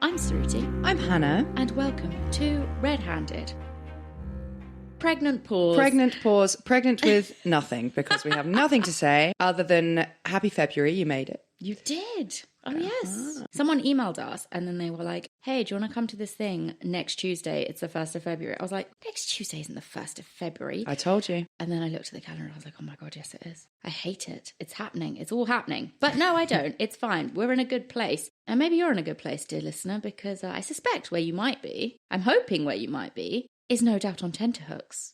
I'm Suruti. I'm Hannah. And welcome to RedHanded. Pregnant pause. Pregnant pause. Pregnant with nothing, because we have nothing to say other than happy February, you made it. You did. Oh, yes. Someone emailed us and then they were like, hey, do you want to come to this thing next Tuesday? It's the 1st of February. I was like, next Tuesday isn't the 1st of February. I told you. And then I looked at the calendar and I was like, oh my God, yes, it is. I hate it. It's happening. It's all happening. But no, I don't. It's fine. We're in a good place. And maybe you're in a good place, dear listener, because I suspect where you might be, I'm hoping where you might be, is no doubt on tenterhooks.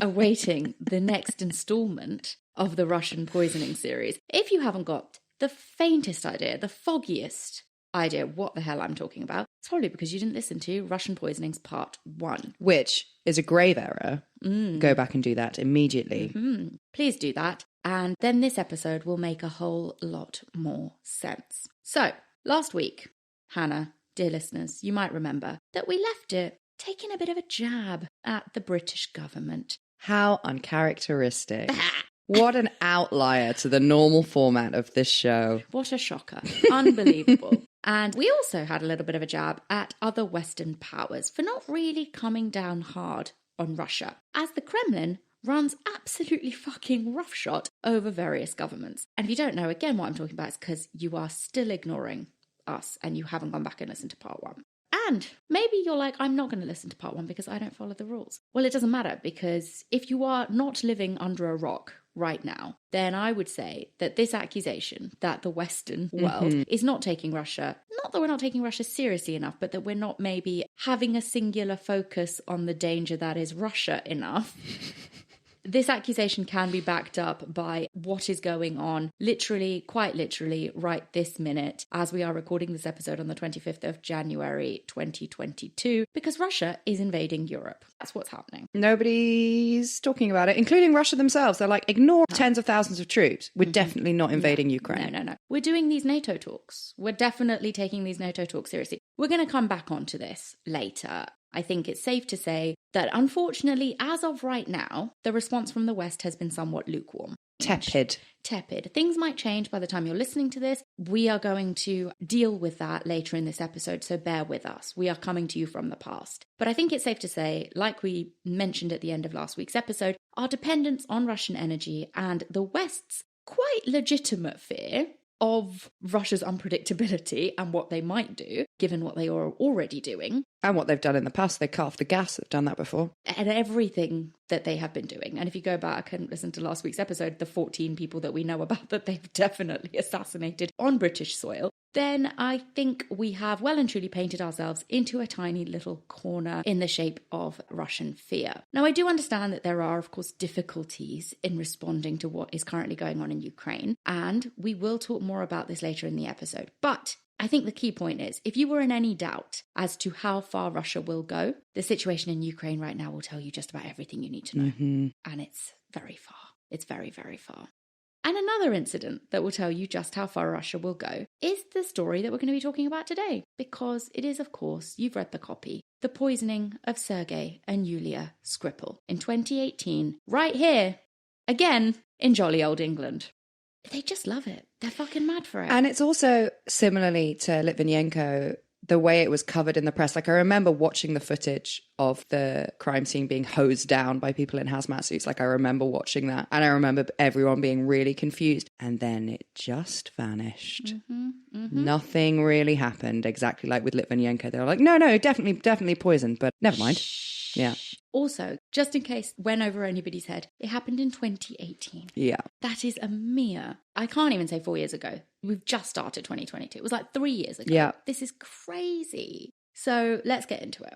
Awaiting the next installment of the Russian Poisoning series. If you haven't got the faintest idea, the foggiest idea what the hell I'm talking about, it's probably because you didn't listen to Russian Poisonings Part 1. Which is a grave error. Go back and do that immediately. Mm-hmm. Please do that. And then this episode will make a whole lot more sense. So, last week, Hannah, dear listeners, you might remember that we left it taking a bit of a jab at the British government. How uncharacteristic. What an outlier to the normal format of this show. What a shocker. Unbelievable. And we also had a little bit of a jab at other Western powers for not really coming down hard on Russia, as the Kremlin runs absolutely fucking roughshod over various governments. And if you don't know, again, what I'm talking about is because you are still ignoring us and you haven't gone back and listened to part 1. And maybe you're like, I'm not going to listen to part 1 because I don't follow the rules. Well, it doesn't matter, because if you are not living under a rock right now, then I would say that this accusation that the Western world is not taking Russia, not that we're not taking Russia seriously enough, but that we're not maybe having a singular focus on the danger that is Russia enough. This accusation can be backed up by what is going on literally, quite literally, right this minute as we are recording this episode on the 25th of January 2022, because Russia is invading Europe. That's what's happening. Nobody's talking about it, including Russia themselves. They're like, ignore tens of thousands of troops. We're definitely not invading Ukraine. No. We're doing these NATO talks. We're definitely taking these NATO talks seriously. We're going to come back onto this later. I think it's safe to say that, unfortunately, as of right now, the response from the West has been somewhat lukewarm. Tepid. Things might change by the time you're listening to this. We are going to deal with that later in this episode, so bear with us. We are coming to you from the past. But I think it's safe to say, like we mentioned at the end of last week's episode, our dependence on Russian energy and the West's quite legitimate fear of Russia's unpredictability and what they might do, given what they are already doing. And what they've done in the past. They cut off the gas. They've done that before. And everything that they have been doing. And if you go back and listen to last week's episode, the 14 people that we know about that they've definitely assassinated on British soil, then I think we have well and truly painted ourselves into a tiny little corner in the shape of Russian fear. Now, I do understand that there are, of course, difficulties in responding to what is currently going on in Ukraine, and we will talk more about this later in the episode. But I think the key point is, if you were in any doubt as to how far Russia will go, the situation in Ukraine right now will tell you just about everything you need to know. And it's very far. It's very, very far. And another incident that will tell you just how far Russia will go is the story that we're going to be talking about today, because it is, of course, you've read the copy, the poisoning of Sergei and Yulia Skripal in 2018, right here, again, in jolly old England. They just love it. They're fucking mad for it. And it's also, similarly to Litvinenko, the way it was covered in the press. Like, I remember watching the footage of the crime scene being hosed down by people in hazmat suits. Like, I remember watching that. And I remember everyone being really confused. And then it just vanished. Nothing really happened, exactly like with Litvinenko. They were like, no, definitely poisoned, but never mind. Yeah. Also, just in case went over anybody's head, it happened in 2018. Yeah. That is a mere, I can't even say 4 years ago. We've just started 2022. It was like 3 years ago. Yeah. This is crazy. So let's get into it,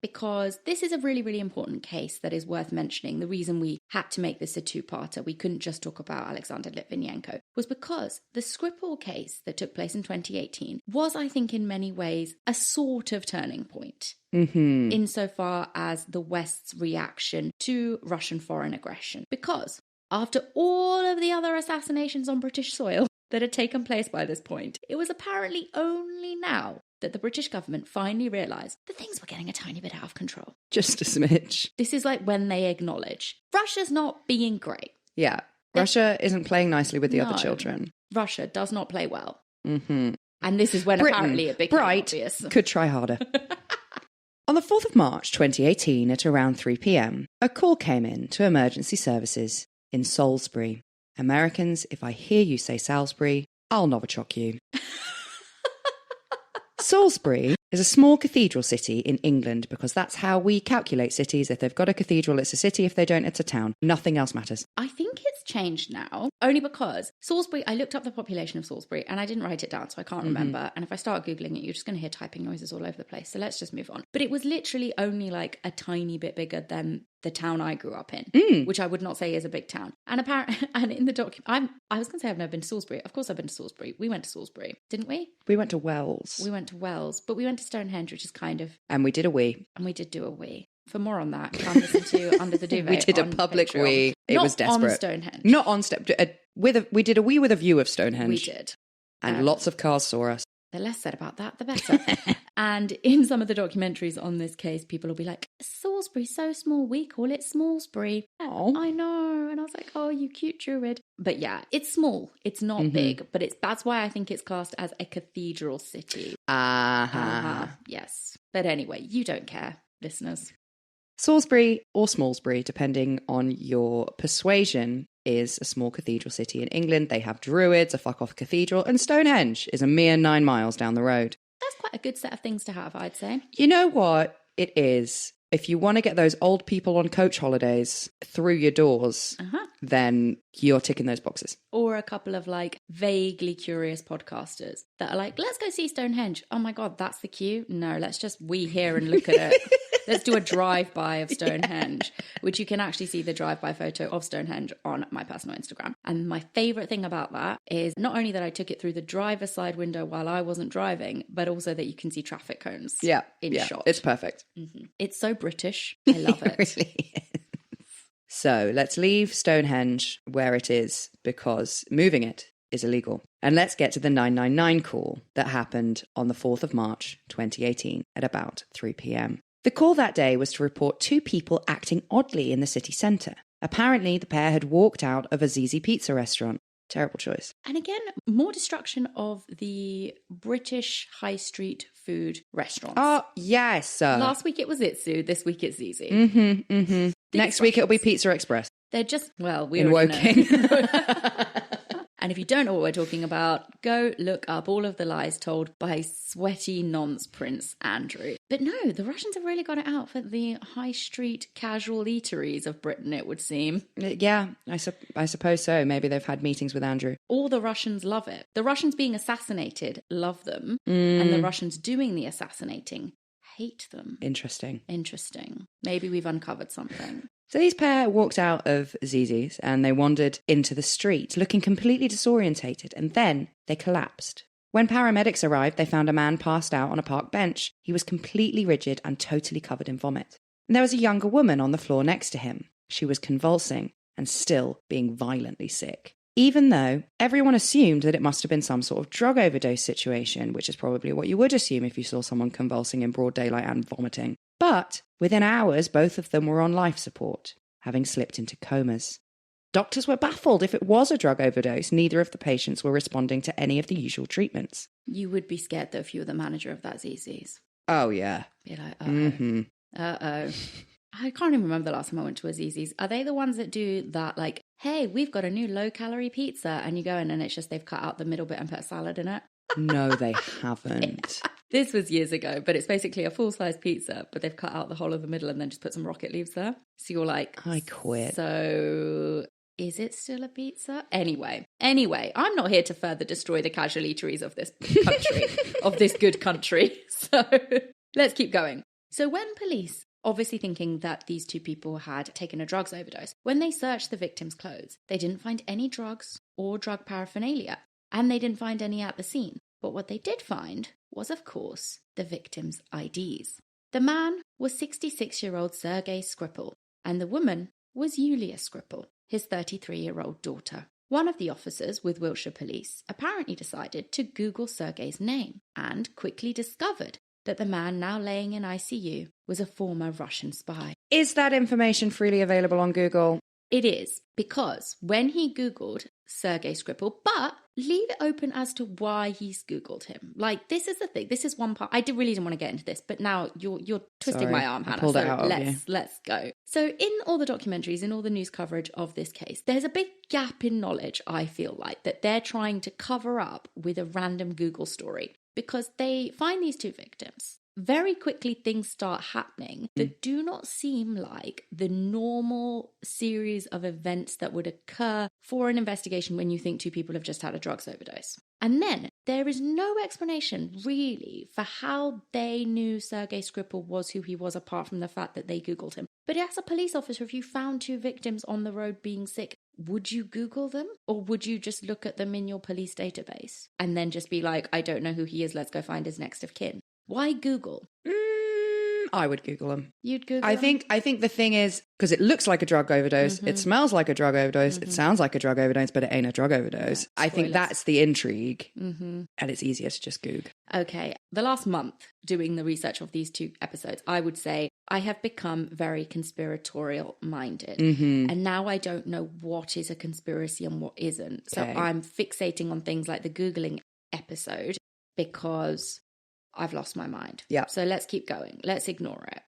because this is a really, really important case that is worth mentioning. The reason we had to make this a two-parter, we couldn't just talk about Alexander Litvinenko, was because the Skripal case that took place in 2018 was, I think, in many ways, a sort of turning point. Insofar as the West's reaction to Russian foreign aggression. Because after all of the other assassinations on British soil that had taken place by this point, it was apparently only now that the British government finally realised that things were getting a tiny bit out of control. Just a smidge. This is like when they acknowledge Russia's not being great. Yeah. Russia isn't playing nicely with the other children. Russia does not play well. And this is when Britain, apparently it became bright, obvious. could try harder. On the 4th of March 2018 at around 3 p.m, a call came in to emergency services in Salisbury. Americans, if I hear you say Salisbury, I'll Novichok you. Salisbury is a small cathedral city in England because that's how we calculate cities. If they've got a cathedral, it's a city. If they don't, it's a town. Nothing else matters. I think it's changed now, only because Salisbury, I looked up the population of Salisbury and I didn't write it down, so I can't remember. And if I start Googling it, you're just going to hear typing noises all over the place. So let's just move on. But it was literally only like a tiny bit bigger than the town I grew up in, which I would not say is a big town. And apparently, and in the document, I was going to say I've never been to Salisbury. Of course I've been to Salisbury. We went to Salisbury, didn't we? We went to Wells. We went to Wells, but we went to Stonehenge, which is kind of... And we did a wee. And we did do a wee. For more on that, come listen to Under the Duvet. We did a public Patreon. wee. It was desperate. Not on Stonehenge. Not on step. We did a wee with a view of Stonehenge. We did. And lots of cars saw us. The less said about that, the better. And in some of the documentaries on this case, people will be like, Salisbury's so small, we call it Smallsbury. Oh, I know. And I was like, oh, you cute druid. But yeah, it's small. It's not big, but that's why I think it's classed as a cathedral city. Yes. But anyway, you don't care, listeners. Salisbury or Smallsbury, depending on your persuasion, is a small cathedral city in England. They have druids, a fuck-off cathedral, and Stonehenge is a mere 9 miles down the road. That's quite a good set of things to have, I'd say. You know what it is? If you want to get those old people on coach holidays through your doors, then you're ticking those boxes. Or a couple of like vaguely curious podcasters that are like, let's go see Stonehenge. Oh my God, that's the queue? No, let's just wee here and look at it. Let's do a drive-by of Stonehenge, which you can actually see the drive-by photo of Stonehenge on my personal Instagram. And my favourite thing about that is not only that I took it through the driver's side window while I wasn't driving, but also that you can see traffic cones in shot. It's perfect. It's so British. I love it. It really is. So let's leave Stonehenge where it is because moving it is illegal. And let's get to the 999 call that happened on the 4th of March 2018 at about 3 p.m. The call that day was to report 2 people acting oddly in the city centre. Apparently, the pair had walked out of a Zizi pizza restaurant. Terrible choice. And again, more destruction of the British high street food restaurants. Oh, yes. Last week it was Itsu, this week it's Zizi. Next week it'll be Pizza Express. They're just, well, we in already Woking. know. And if you don't know what we're talking about, go look up all of the lies told by sweaty nonce Prince Andrew. But no, the Russians have really got it out for the high street casual eateries of Britain, it would seem. Yeah, I suppose so. Maybe they've had meetings with Andrew. All the Russians love it. The Russians being assassinated love them, and the Russians doing the assassinating hate them. Interesting. Maybe we've uncovered something. So these pair walked out of Zizi's and they wandered into the street, looking completely disorientated, and then they collapsed. When paramedics arrived, they found a man passed out on a park bench. He was completely rigid and totally covered in vomit. And there was a younger woman on the floor next to him. She was convulsing and still being violently sick. Even though everyone assumed that it must have been some sort of drug overdose situation, which is probably what you would assume if you saw someone convulsing in broad daylight and vomiting. But within hours, both of them were on life support, having slipped into comas. Doctors were baffled. If it was a drug overdose, neither of the patients were responding to any of the usual treatments. You would be scared, though, if you were the manager of that ZZ's. Oh, yeah. Be like, uh-oh. Uh-oh. I can't even remember the last time I went to a ZZ's. Are they the ones that do that, like, hey, we've got a new low-calorie pizza, and you go in and it's just they've cut out the middle bit and put a salad in it? No, they haven't. This was years ago, but it's basically a full-size pizza, but they've cut out the whole of the middle and then just put some rocket leaves there. So you're like, I quit. So is it still a pizza? Anyway, I'm not here to further destroy the casual eateries of this country, of this good country. So let's keep going. So when police, obviously thinking that these 2 people had taken a drugs overdose, when they searched the victim's clothes, they didn't find any drugs or drug paraphernalia, and they didn't find any at the scene. But what they did find was, of course, the victim's IDs. The man was 66-year-old Sergei Skripal, and the woman was Yulia Skripal, his 33-year-old daughter. One of the officers with Wiltshire Police apparently decided to Google Sergei's name and quickly discovered that the man now laying in ICU was a former Russian spy. Is that information freely available on Google? It is, because when he Googled Sergei Skripal, but leave it open as to why he's Googled him. Like, this is the thing. This is one part. I really didn't want to get into this, but now you're twisting my arm, Hannah. Pulled it out of you. Let's go. So in all the documentaries, in all the news coverage of this case, there's a big gap in knowledge, I feel like, that they're trying to cover up with a random Google story, because they find these two victims. Very quickly, things start happening that do not seem like the normal series of events that would occur for an investigation when you think two people have just had a drugs overdose. And then there is no explanation really for how they knew Sergei Skripal was who he was, apart from the fact that they Googled him. But as a police officer, if you found two victims on the road being sick, would you Google them? Or would you just look at them in your police database and then just be like, I don't know who he is, let's go find his next of kin? Why Google? I would Google them. You'd Google I them? think the thing is, because it looks like a drug overdose, it smells like a drug overdose, it sounds like a drug overdose, but it ain't a drug overdose. Yeah, I think that's the intrigue, and it's easier to just Google. Okay, the last month doing the research of these two episodes, I would say I have become very conspiratorial minded. And now I don't know what is a conspiracy and what isn't. So I'm fixating on things like the Googling episode because I've lost my mind. Yeah. So let's keep going. Let's ignore it.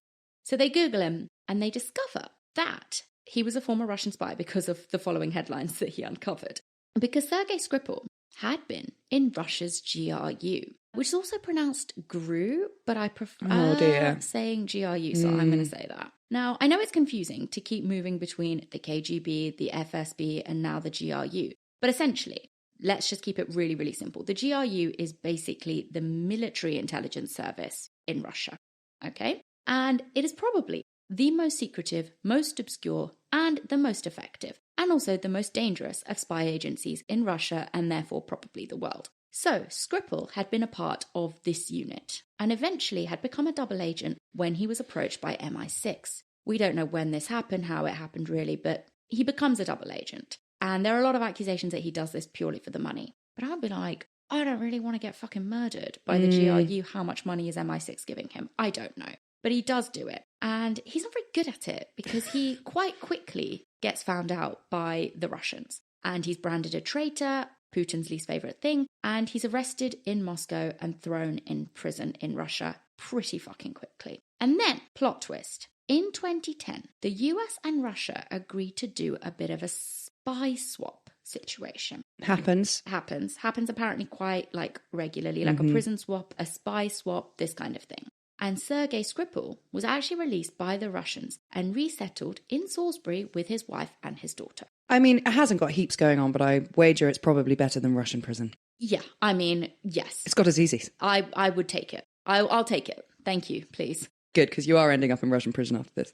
So they Google him and they discover that he was a former Russian spy because of the following headlines that he uncovered. Because Sergei Skripal had been in Russia's GRU, which is also pronounced GRU, but I prefer saying GRU, so I'm going to say that. Now, I know it's confusing to keep moving between the KGB, the FSB, and now the GRU, but essentially, let's just keep it really, really simple. The GRU is basically the military intelligence service in Russia, okay? And it is probably the most secretive, most obscure, and the most effective, and also the most dangerous of spy agencies in Russia and therefore probably the world. So Skripal had been a part of this unit and eventually had become a double agent when he was approached by MI6. We don't know when this happened, how it happened really, but he becomes a double agent. And there are a lot of accusations that he does this purely for the money. But I'd be like, I don't really want to get fucking murdered by the GRU. How much money is MI6 giving him? I don't know. But he does do it. And he's not very good at it because he quite quickly gets found out by the Russians. And he's branded a traitor, Putin's least favourite thing. And he's arrested in Moscow and thrown in prison in Russia pretty fucking quickly. And then, plot twist. In 2010, the US and Russia agreed to do a bit of a spy swap situation. Happens apparently quite regularly, like a prison swap, a spy swap, this kind of thing. And Sergei Skripal was actually released by the Russians and resettled in Salisbury with his wife and his daughter. I mean, it hasn't got heaps going on, but I wager it's probably better than Russian prison. Yeah, I mean, yes. It's got its easies. I would take it. I'll take it. Thank you, please. Good, because you are ending up in Russian prison after this.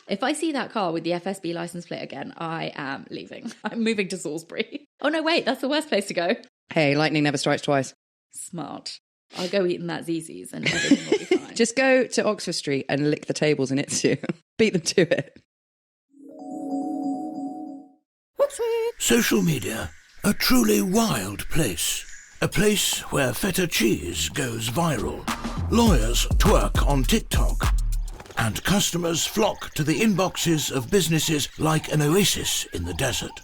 If I see that car with the FSB license plate again, I am leaving. I'm moving to Salisbury. Oh, no, wait, that's the worst place to go. Hey, lightning never strikes twice. Smart. I'll go eating that Zzz's and everything will be fine. Just go to Oxford Street and lick the tables in Itsu. Beat them to it. Social media, a truly wild place. A place where feta cheese goes viral. Lawyers twerk on TikTok. And customers flock to the inboxes of businesses like an oasis in the desert.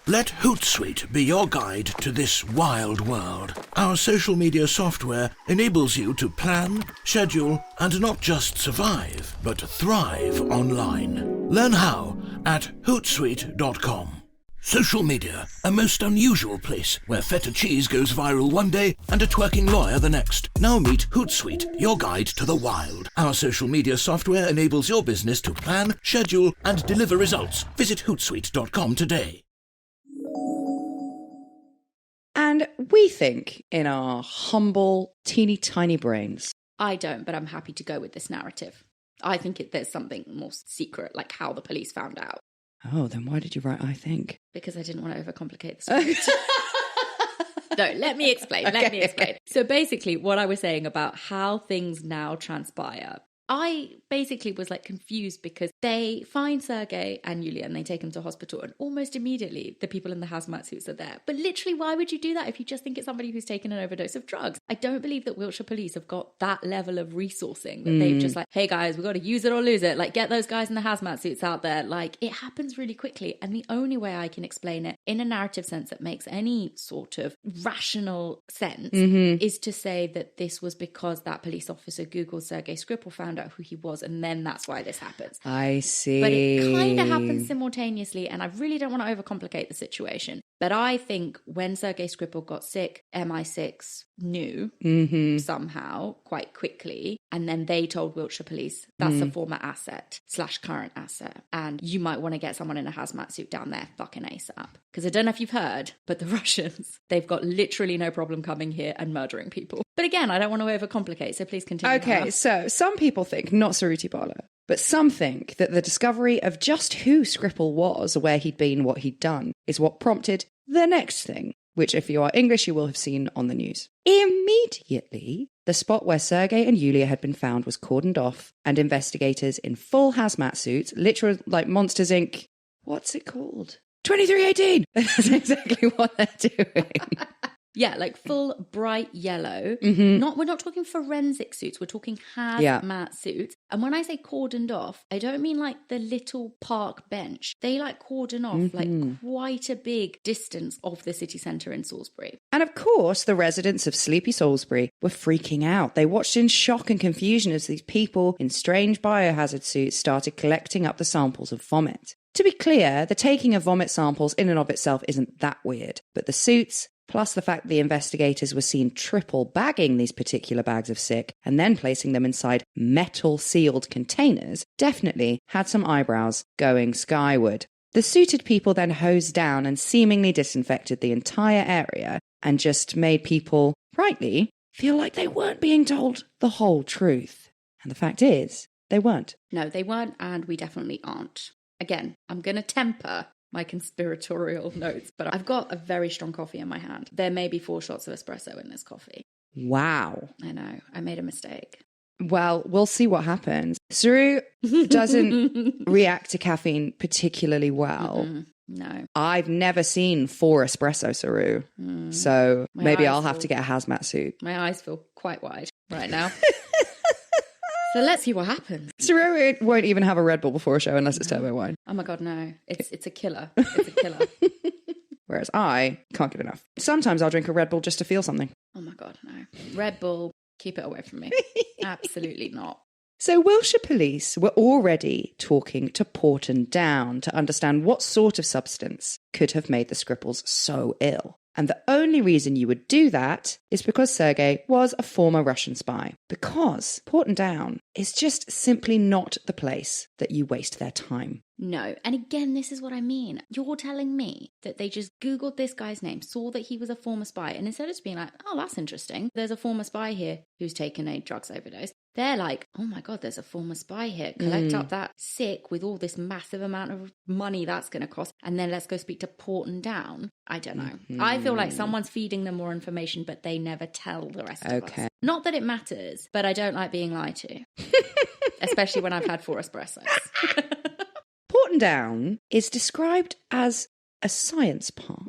Let Hootsuite be your guide to this wild world. Our social media software enables you to plan, schedule, and not just survive, but thrive online. Learn how at Hootsuite.com. Social media, a most unusual place where feta cheese goes viral one day and a twerking lawyer the next. Now meet Hootsuite, your guide to the wild. Our social media software enables your business to plan, schedule, and deliver results. Visit Hootsuite.com today. And we think in our humble, teeny tiny brains. I don't, but I'm happy to go with this narrative. I think there's something more secret, like how the police found out. Oh, then why did you write I think? Because I didn't want to overcomplicate the script. No, let me explain. So basically what I was saying about how things now transpire, I basically was like confused because they find Sergei and Yulia and they take him to hospital, and almost immediately the people in the hazmat suits are there. But literally, why would you do that if you just think it's somebody who's taken an overdose of drugs? I don't believe that Wiltshire police have got that level of resourcing that they've just like, hey guys, we've got to use it or lose it. Like, get those guys in the hazmat suits out there. Like, it happens really quickly. And the only way I can explain it in a narrative sense that makes any sort of rational sense is to say that this was because that police officer Googled Sergei Skripal, found out who he was, and then that's why this happens. I see. But it kind of happens simultaneously, and I really don't want to overcomplicate the situation. But I think when Sergei Skripal got sick, MI6 knew somehow quite quickly, and then they told Wiltshire police that's a former asset / current asset, and you might want to get someone in a hazmat suit down there fucking ASAP. Because I don't know if you've heard, but the Russians, they've got literally no problem coming here and murdering people. But again, I don't want to overcomplicate, so please continue. Okay, so some people think, not Saruti Bala, but some think that the discovery of just who Skripal was, where he'd been, what he'd done, is what prompted the next thing, which if you are English, you will have seen on the news. Immediately, the spot where Sergei and Yulia had been found was cordoned off, and investigators in full hazmat suits, literal like Monsters Inc. What's it called? 2318! That's exactly what they're doing. Yeah, like full bright yellow. We're not talking forensic suits. We're talking hazmat suits. And when I say cordoned off, I don't mean like the little park bench. They like cordon off like quite a big distance of the city centre in Salisbury. And of course, the residents of sleepy Salisbury were freaking out. They watched in shock and confusion as these people in strange biohazard suits started collecting up the samples of vomit. To be clear, the taking of vomit samples in and of itself isn't that weird, but the suits, plus the fact the investigators were seen triple bagging these particular bags of sick and then placing them inside metal-sealed containers, definitely had some eyebrows going skyward. The suited people then hosed down and seemingly disinfected the entire area and just made people, rightly, feel like they weren't being told the whole truth. And the fact is, they weren't. No, they weren't, and we definitely aren't. Again, I'm going to temper my conspiratorial notes, but I've got a very strong coffee in my hand. There may be 4 shots of espresso in this coffee. Wow. I know. I made a mistake. Well, we'll see what happens. Saru doesn't react to caffeine particularly well. No. I've never seen 4 espresso, Saru. So maybe I'll have to get a hazmat suit. My eyes feel quite wide right now. So let's see what happens. Saru won't even have a Red Bull before a show unless it's turbo wine. Oh my God, no. It's a killer. It's a killer. Whereas I can't get enough. Sometimes I'll drink a Red Bull just to feel something. Oh my God, no. Red Bull, keep it away from me. Absolutely not. So Wiltshire police were already talking to Porton Down to understand what sort of substance could have made the Skripals so ill. And the only reason you would do that is because Sergei was a former Russian spy. Because Porton Down is just simply not the place that you waste their time. No. And again, this is what I mean. You're telling me that they just Googled this guy's name, saw that he was a former spy, and instead of just being like, oh, that's interesting, there's a former spy here who's taken a drugs overdose, they're like, oh my God, there's a former spy here. Collect up that sick with all this massive amount of money that's going to cost, and then let's go speak to Porton Down. I don't know. I feel like someone's feeding them more information, but they never tell the rest of us. Not that it matters, but I don't like being lied to. Especially when I've had 4 espressos. Porton Down is described as a science park.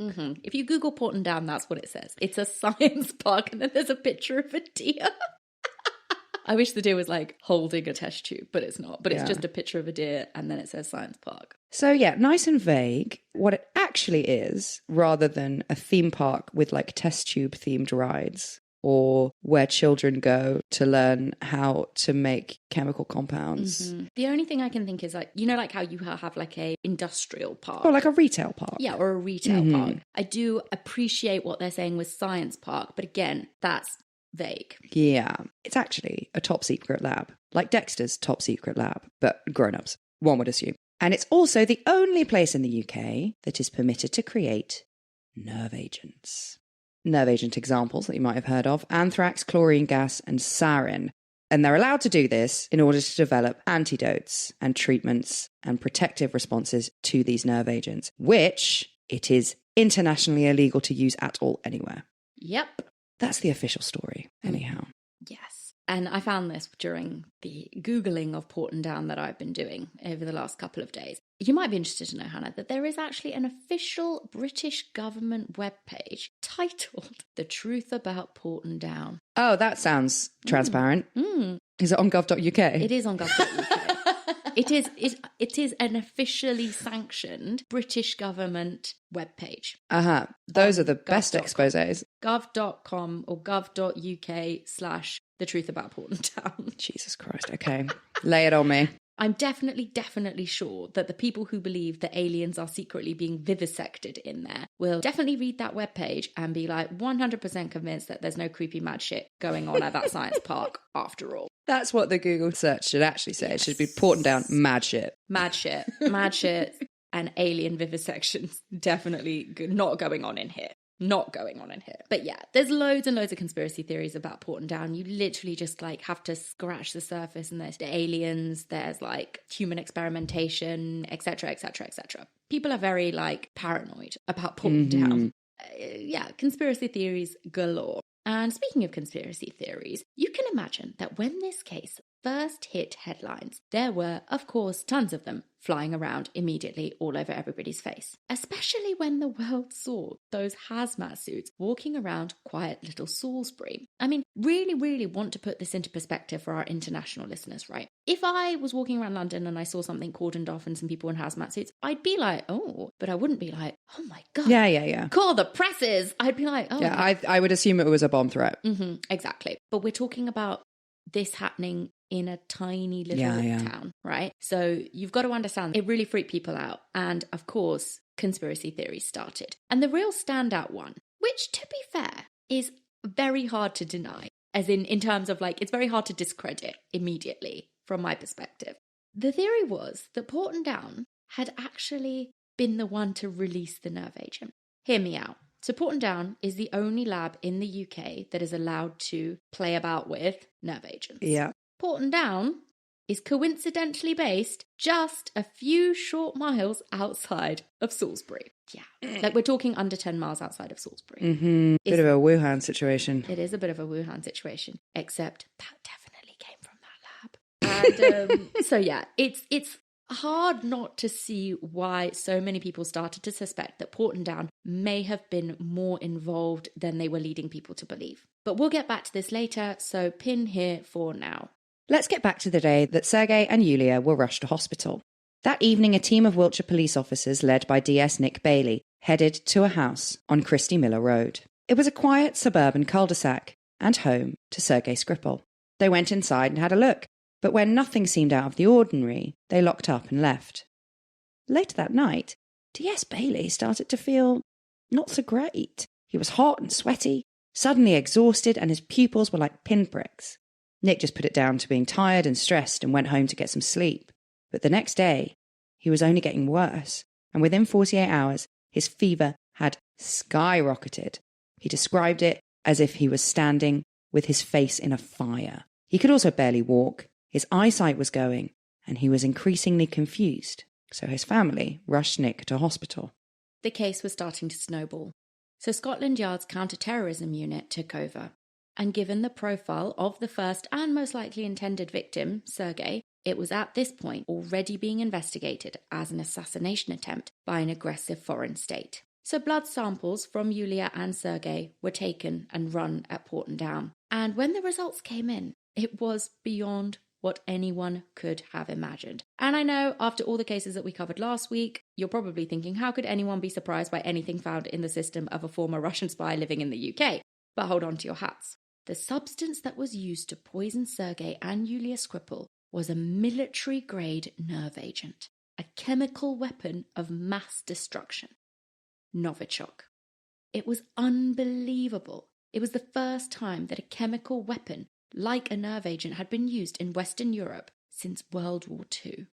If you Google Porton Down, that's what it says. It's a science park, and then there's a picture of a deer. I wish the deer was like holding a test tube, but it's not. But it's just a picture of a deer, and then it says science park. So yeah, nice and vague. What it actually is, rather than a theme park with like test tube themed rides, or where children go to learn how to make chemical compounds. The only thing I can think is like, you know, like how you have like a industrial park. Or like a retail park. Yeah, or a retail park. I do appreciate what they're saying with science park, but again, that's vague. Yeah, it's actually a top secret lab, like Dexter's top secret lab, but grown-ups, one would assume. And it's also the only place in the UK that is permitted to create nerve agents. Nerve agent examples that you might have heard of: anthrax, chlorine gas, and sarin. And they're allowed to do this in order to develop antidotes and treatments and protective responses to these nerve agents, which it is internationally illegal to use at all anywhere. Yep. That's the official story, anyhow. Yes. And I found this during the Googling of Porton Down that I've been doing over the last couple of days. You might be interested to know, Hannah, that there is actually an official British government webpage titled The Truth About Porton Down. Oh, that sounds transparent. Is it on gov.uk? It is on gov.uk. It is an officially sanctioned British government webpage. Those are the best exposés. Gov.com or gov.uk/The Truth About Porton Down. Jesus Christ. Okay. Lay it on me. I'm definitely sure that the people who believe that aliens are secretly being vivisected in there will definitely read that webpage and be like 100% convinced that there's no creepy mad shit going on at that science park after all. That's what the Google search should actually say. Yes. It should be Porton Down, mad shit. Mad shit. Mad shit and alien vivisections definitely not going on in here. Not going on in here. But yeah, there's loads and loads of conspiracy theories about Porton Down. You literally just like have to scratch the surface, and there's the aliens, there's like human experimentation, etc., etc., etc. People are very like paranoid about Porton Down. Yeah, conspiracy theories galore. And speaking of conspiracy theories, you can imagine that when this case first hit headlines, there were, of course, tons of them flying around immediately all over everybody's face. Especially when the world saw those hazmat suits walking around quiet little Salisbury. I mean, really want to put this into perspective for our international listeners, right? If I was walking around London and I saw something cordoned off and some people in hazmat suits, I'd be like, oh, but I wouldn't be like, oh my God. Yeah. Call the presses. I'd be like, oh. Yeah, I would assume it was a bomb threat. Exactly. But we're talking about this happening in a tiny little town, right? So you've got to understand, it really freaked people out. And of course, conspiracy theories started. And the real standout one, which to be fair, is very hard to deny, as in terms of like, it's very hard to discredit immediately from my perspective. The theory was that Porton Down had actually been the one to release the nerve agent. Hear me out. So Porton Down is the only lab in the UK that is allowed to play about with nerve agents. Yeah. Porton Down is coincidentally based just a few short miles outside of Salisbury. Yeah, like we're talking under 10 miles outside of Salisbury. Bit of a Wuhan situation. It is a bit of a Wuhan situation, except that definitely came from that lab. And so yeah, it's hard not to see why so many people started to suspect that Porton Down may have been more involved than they were leading people to believe. But we'll get back to this later, so pin here for now. Let's get back to the day that Sergei and Yulia were rushed to hospital. That evening, a team of Wiltshire police officers led by DS Nick Bailey headed to a house on Christie Miller Road. It was a quiet suburban cul-de-sac and home to Sergei Skripal. They went inside and had a look, but when nothing seemed out of the ordinary, they locked up and left. Later that night, DS Bailey started to feel not so great. He was hot and sweaty, suddenly exhausted, and his pupils were like pinpricks. Nick just put it down to being tired and stressed and went home to get some sleep. But the next day, he was only getting worse, and within 48 hours, his fever had skyrocketed. He described it as if he was standing with his face in a fire. He could also barely walk, his eyesight was going, and he was increasingly confused. So his family rushed Nick to hospital. The case was starting to snowball. So Scotland Yard's counter-terrorism unit took over. And given the profile of the first and most likely intended victim, Sergei, it was at this point already being investigated as an assassination attempt by an aggressive foreign state. So blood samples from Yulia and Sergei were taken and run at Porton Down. And when the results came in, it was beyond what anyone could have imagined. And I know after all the cases that we covered last week, you're probably thinking, how could anyone be surprised by anything found in the system of a former Russian spy living in the UK? But hold on to your hats. The substance that was used to poison Sergei and Yulia Skripal was a military-grade nerve agent, a chemical weapon of mass destruction. Novichok. It was unbelievable. It was the first time that a chemical weapon like a nerve agent had been used in Western Europe since World War II.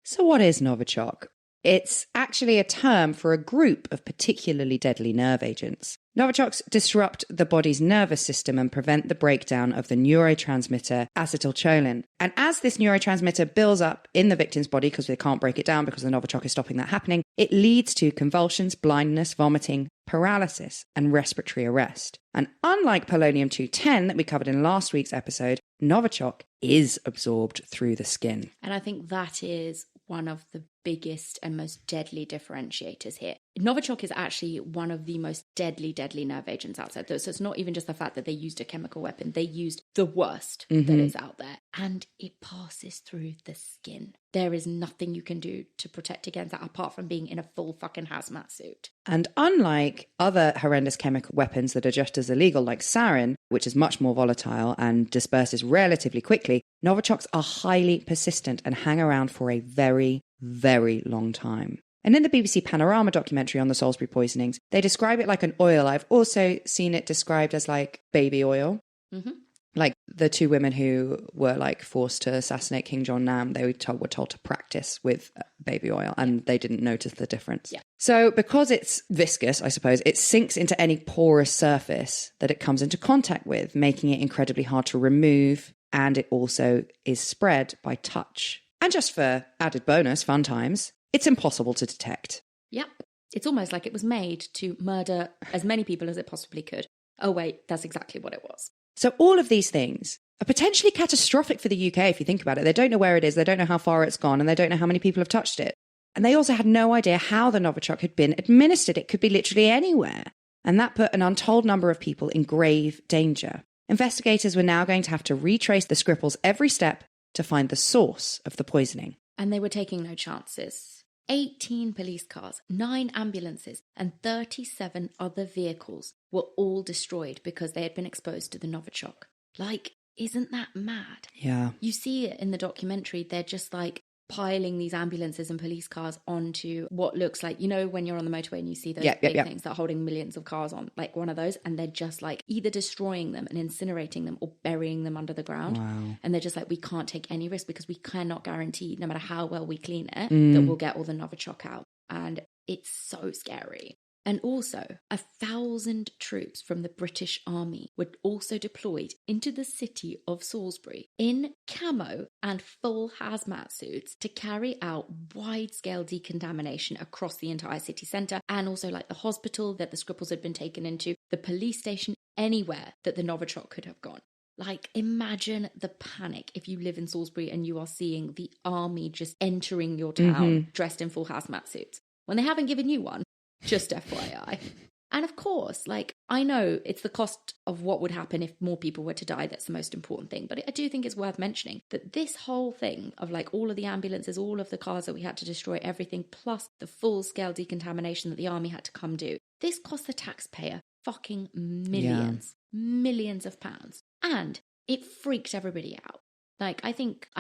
So what is Novichok? It's actually a term for a group of particularly deadly nerve agents. Novichoks disrupt the body's nervous system and prevent the breakdown of the neurotransmitter acetylcholine. And as this neurotransmitter builds up in the victim's body, because they can't break it down because the Novichok is stopping that happening, it leads to convulsions, blindness, vomiting, paralysis, and respiratory arrest. And unlike polonium-210 that we covered in last week's episode, Novichok is absorbed through the skin. And I think that is one of the biggest and most deadly differentiators here. Novichok is actually one of the most deadly nerve agents out there. So it's not even just the fact that they used a chemical weapon. They used the worst that is out there. And it passes through the skin. There is nothing you can do to protect against that apart from being in a full fucking hazmat suit. And unlike other horrendous chemical weapons that are just as illegal, like sarin, which is much more volatile and disperses relatively quickly, Novichoks are highly persistent and hang around for a very, very long time. And in the BBC Panorama documentary on the Salisbury poisonings, they describe it like an oil. I've also seen it described as like baby oil. Mm-hmm. Like the two women who were like forced to assassinate King John Nam, they were told to practice with baby oil and they didn't notice the difference. Yeah. So because it's viscous, I suppose, it sinks into any porous surface that it comes into contact with, making it incredibly hard to remove. And it also is spread by touch. And just for added bonus, fun times, it's impossible to detect. Yep. It's almost like it was made to murder as many people as it possibly could. Oh, wait, that's exactly what it was. So all of these things are potentially catastrophic for the UK if you think about it. They don't know where it is, they don't know how far it's gone, and they don't know how many people have touched it. And they also had no idea how the Novichok had been administered. It could be literally anywhere. And that put an untold number of people in grave danger. Investigators were now going to have to retrace the Skripals every step to find the source of the poisoning. And they were taking no chances. 18 police cars, 9 ambulances, and 37 other vehicles were all destroyed because they had been exposed to the Novichok. Like, isn't that mad? Yeah. You see it in the documentary. They're just like piling these ambulances and police cars onto what looks like, you know, when you're on the motorway and you see those big things that are holding millions of cars on, like one of those, and they're just like either destroying them and incinerating them or burying them under the ground. Wow. And they're just like, we can't take any risk because we cannot guarantee, no matter how well we clean it, that we'll get all the Novichok out. And it's so scary. And also, 1,000 troops from the British Army were also deployed into the city of Salisbury in camo and full hazmat suits to carry out wide-scale decontamination across the entire city centre, and also like the hospital that the Skripals had been taken into, the police station, anywhere that the Novichok could have gone. Like, imagine the panic if you live in Salisbury and you are seeing the army just entering your town dressed in full hazmat suits when they haven't given you one. Just FYI. And of course, like, I know it's the cost of what would happen if more people were to die that's the most important thing. But I do think it's worth mentioning that this whole thing of like all of the ambulances, all of the cars that we had to destroy, everything, plus the full-scale decontamination that the army had to come do, this cost the taxpayer fucking millions of pounds. And it freaked everybody out. Like, I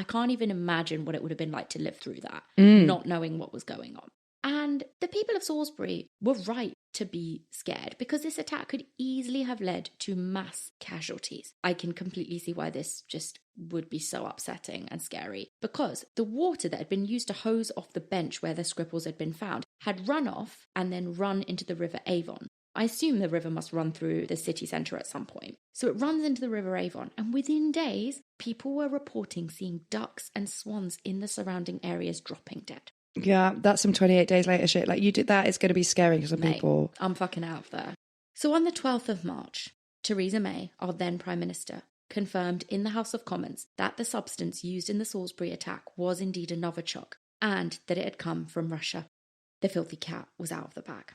can't even imagine what it would have been like to live through that, not knowing what was going on. And the people of Salisbury were right to be scared because this attack could easily have led to mass casualties. I can completely see why this just would be so upsetting and scary, because the water that had been used to hose off the bench where the Skripals had been found had run off and then run into the River Avon. I assume the river must run through the city centre at some point. So it runs into the River Avon, and within days, people were reporting seeing ducks and swans in the surrounding areas dropping dead. Yeah, that's some 28 days later shit. Like, you did that, it's going to be scary for some people. I'm fucking out of there. So on the 12th of March, Theresa May, our then Prime Minister, confirmed in the House of Commons that the substance used in the Salisbury attack was indeed a Novichok and that it had come from Russia. The filthy cat was out of the bag.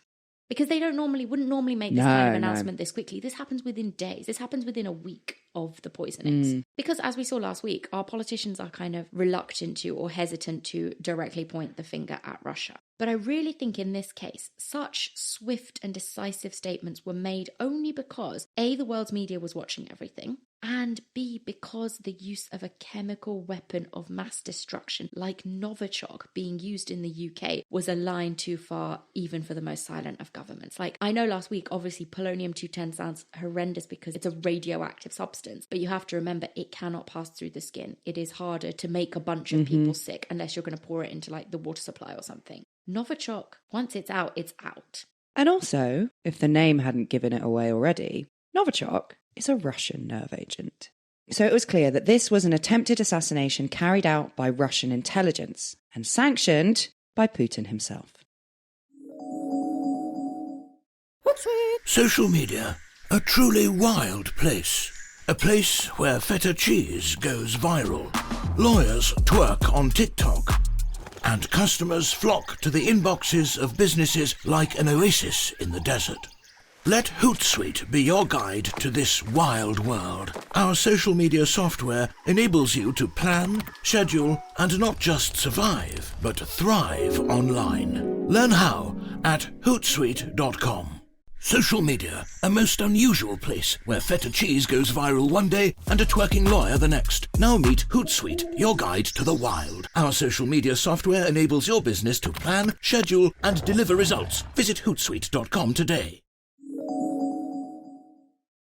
Because they wouldn't normally make this kind of announcement this quickly. This happens within days. This happens within a week of the poisonings. Because as we saw last week, our politicians are kind of reluctant to or hesitant to directly point the finger at Russia. But I really think in this case, such swift and decisive statements were made only because A, the world's media was watching everything, and B, because the use of a chemical weapon of mass destruction like Novichok being used in the UK was a line too far even for the most silent of governments. Like, I know last week, obviously, polonium-210 sounds horrendous because it's a radioactive substance, but you have to remember it cannot pass through the skin. It is harder to make a bunch of people sick unless you're going to pour it into like the water supply or something. Novichok, once it's out, it's out. And also, if the name hadn't given it away already, Novichok is a Russian nerve agent. So it was clear that this was an attempted assassination carried out by Russian intelligence and sanctioned by Putin himself. Social media, a truly wild place. A place where feta cheese goes viral. Lawyers twerk on TikTok. And customers flock to the inboxes of businesses like an oasis in the desert. Let Hootsuite be your guide to this wild world. Our social media software enables you to plan, schedule, and not just survive, but thrive online. Learn how at Hootsuite.com. Social media, a most unusual place where feta cheese goes viral one day and a twerking lawyer the next. Now meet Hootsuite, your guide to the wild. Our social media software enables your business to plan, schedule, and deliver results. Visit Hootsuite.com today.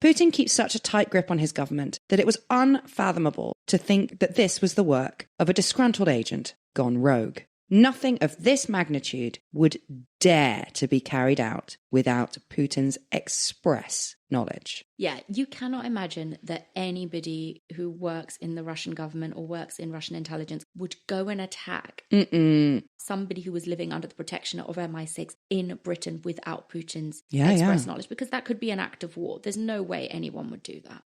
Putin keeps such a tight grip on his government that it was unfathomable to think that this was the work of a disgruntled agent gone rogue. Nothing of this magnitude would dare to be carried out without Putin's express knowledge. Yeah, you cannot imagine that anybody who works in the Russian government or works in Russian intelligence would go and attack somebody who was living under the protection of MI6 in Britain without Putin's express knowledge, because that could be an act of war. There's no way anyone would do that.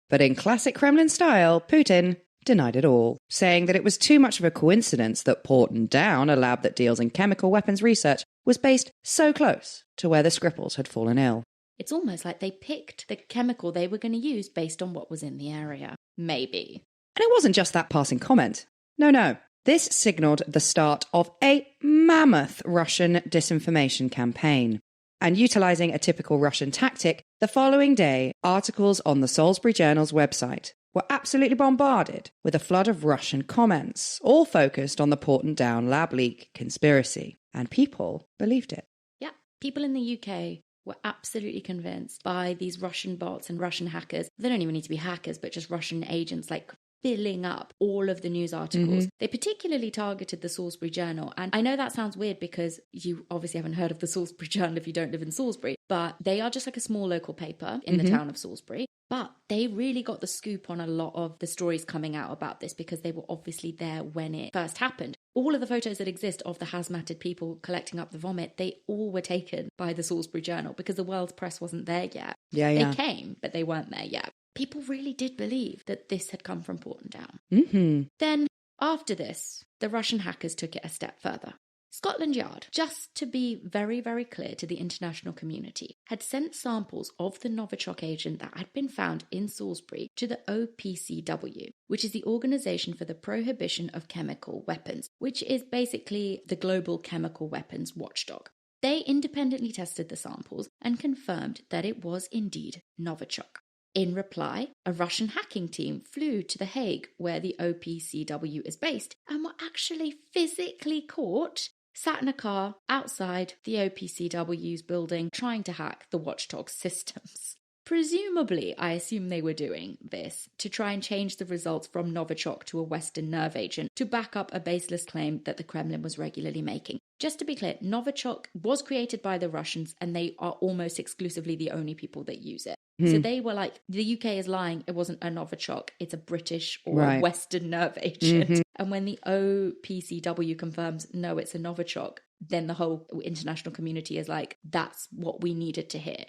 But in classic Kremlin style, Putin denied it all, saying that it was too much of a coincidence that Porton Down, a lab that deals in chemical weapons research, was based so close to where the Skripals had fallen ill. It's almost like they picked the chemical they were going to use based on what was in the area. Maybe. And it wasn't just that passing comment. No. This signalled the start of a mammoth Russian disinformation campaign. And utilising a typical Russian tactic, the following day, articles on the Salisbury Journal's website were absolutely bombarded with a flood of Russian comments, all focused on the Porton Down lab leak conspiracy. And people believed it. Yeah, people in the UK were absolutely convinced by these Russian bots and Russian hackers. They don't even need to be hackers, but just Russian agents, like filling up all of the news articles. They particularly targeted the Salisbury Journal. And I know that sounds weird because you obviously haven't heard of the Salisbury Journal if you don't live in Salisbury, but they are just like a small local paper in the town of Salisbury. But they really got the scoop on a lot of the stories coming out about this because they were obviously there when it first happened. All of the photos that exist of the hazmated people collecting up the vomit, they all were taken by the Salisbury Journal because the world's press wasn't there yet. They came, but they weren't there yet. People really did believe that this had come from Porton Down. Then, after this, the Russian hackers took it a step further. Scotland Yard, just to be very, very clear to the international community, had sent samples of the Novichok agent that had been found in Salisbury to the OPCW, which is the Organisation for the Prohibition of Chemical Weapons, which is basically the global chemical weapons watchdog. They independently tested the samples and confirmed that it was indeed Novichok. In reply, a Russian hacking team flew to The Hague, where the OPCW is based, and were actually physically caught, sat in a car outside the OPCW's building, trying to hack the watchdog systems. Presumably, I assume they were doing this to try and change the results from Novichok to a Western nerve agent to back up a baseless claim that the Kremlin was regularly making. Just to be clear, Novichok was created by the Russians and they are almost exclusively the only people that use it. So they were like, the UK is lying, it wasn't a Novichok, it's a British or a Western nerve agent. And when the OPCW confirms, no, it's a Novichok, then the whole international community is like, that's what we needed to hear.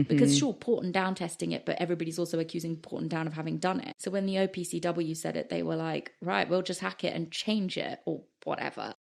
Because sure, Porton Down testing it, but everybody's also accusing Porton Down of having done it. So when the OPCW said it, they were like, right, we'll just hack it and change it or whatever.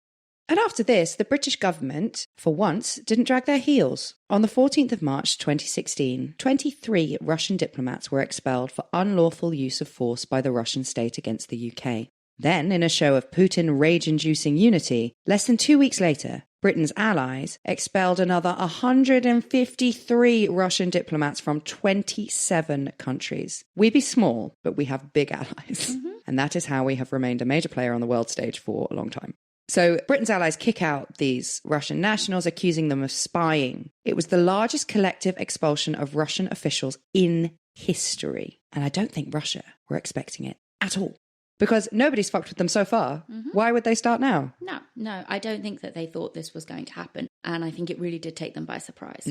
And after this, the British government, for once, didn't drag their heels. On the 14th of March 2016, 23 Russian diplomats were expelled for unlawful use of force by the Russian state against the UK. Then, in a show of Putin rage-inducing unity, less than 2 weeks later, Britain's allies expelled another 153 Russian diplomats from 27 countries. We be small, but we have big allies. And that is how we have remained a major player on the world stage for a long time. So Britain's allies kick out these Russian nationals, accusing them of spying. It was the largest collective expulsion of Russian officials in history. And I don't think Russia were expecting it at all. Because nobody's fucked with them so far. Why would they start now? No, I don't think that they thought this was going to happen. And I think it really did take them by surprise.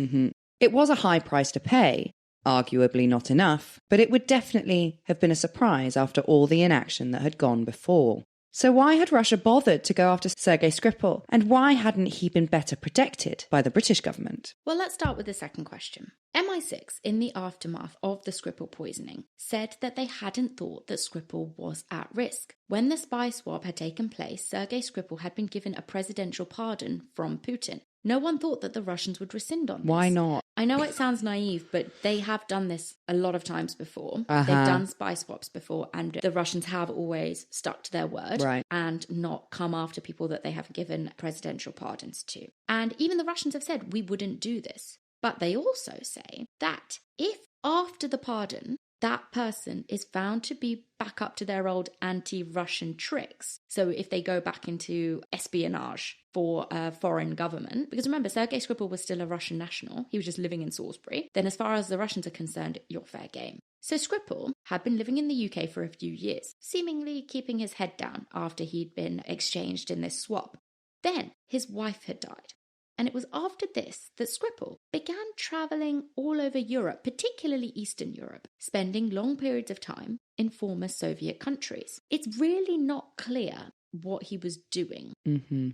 It was a high price to pay, arguably not enough, but it would definitely have been a surprise after all the inaction that had gone before. So why had Russia bothered to go after Sergei Skripal? And why hadn't he been better protected by the British government? Well, let's start with the second question. MI6, in the aftermath of the Skripal poisoning, said that they hadn't thought that Skripal was at risk. When the spy swap had taken place, Sergei Skripal had been given a presidential pardon from Putin. No one thought that the Russians would rescind on this. Why not? I know it sounds naive, but they have done this a lot of times before. Uh-huh. They've done spy swaps before, and the Russians have always stuck to their word and not come after people that they have given presidential pardons to. And even the Russians have said, we wouldn't do this. But they also say that if after the pardon, that person is found to be back up to their old anti-Russian tricks. So if they go back into espionage for a foreign government, because remember, Sergei Skripal was still a Russian national. He was just living in Salisbury. Then as far as the Russians are concerned, you're fair game. So Skripal had been living in the UK for a few years, seemingly keeping his head down after he'd been exchanged in this swap. Then his wife had died. And it was after this that Skripal began travelling all over Europe, particularly Eastern Europe, spending long periods of time in former Soviet countries. It's really not clear what he was doing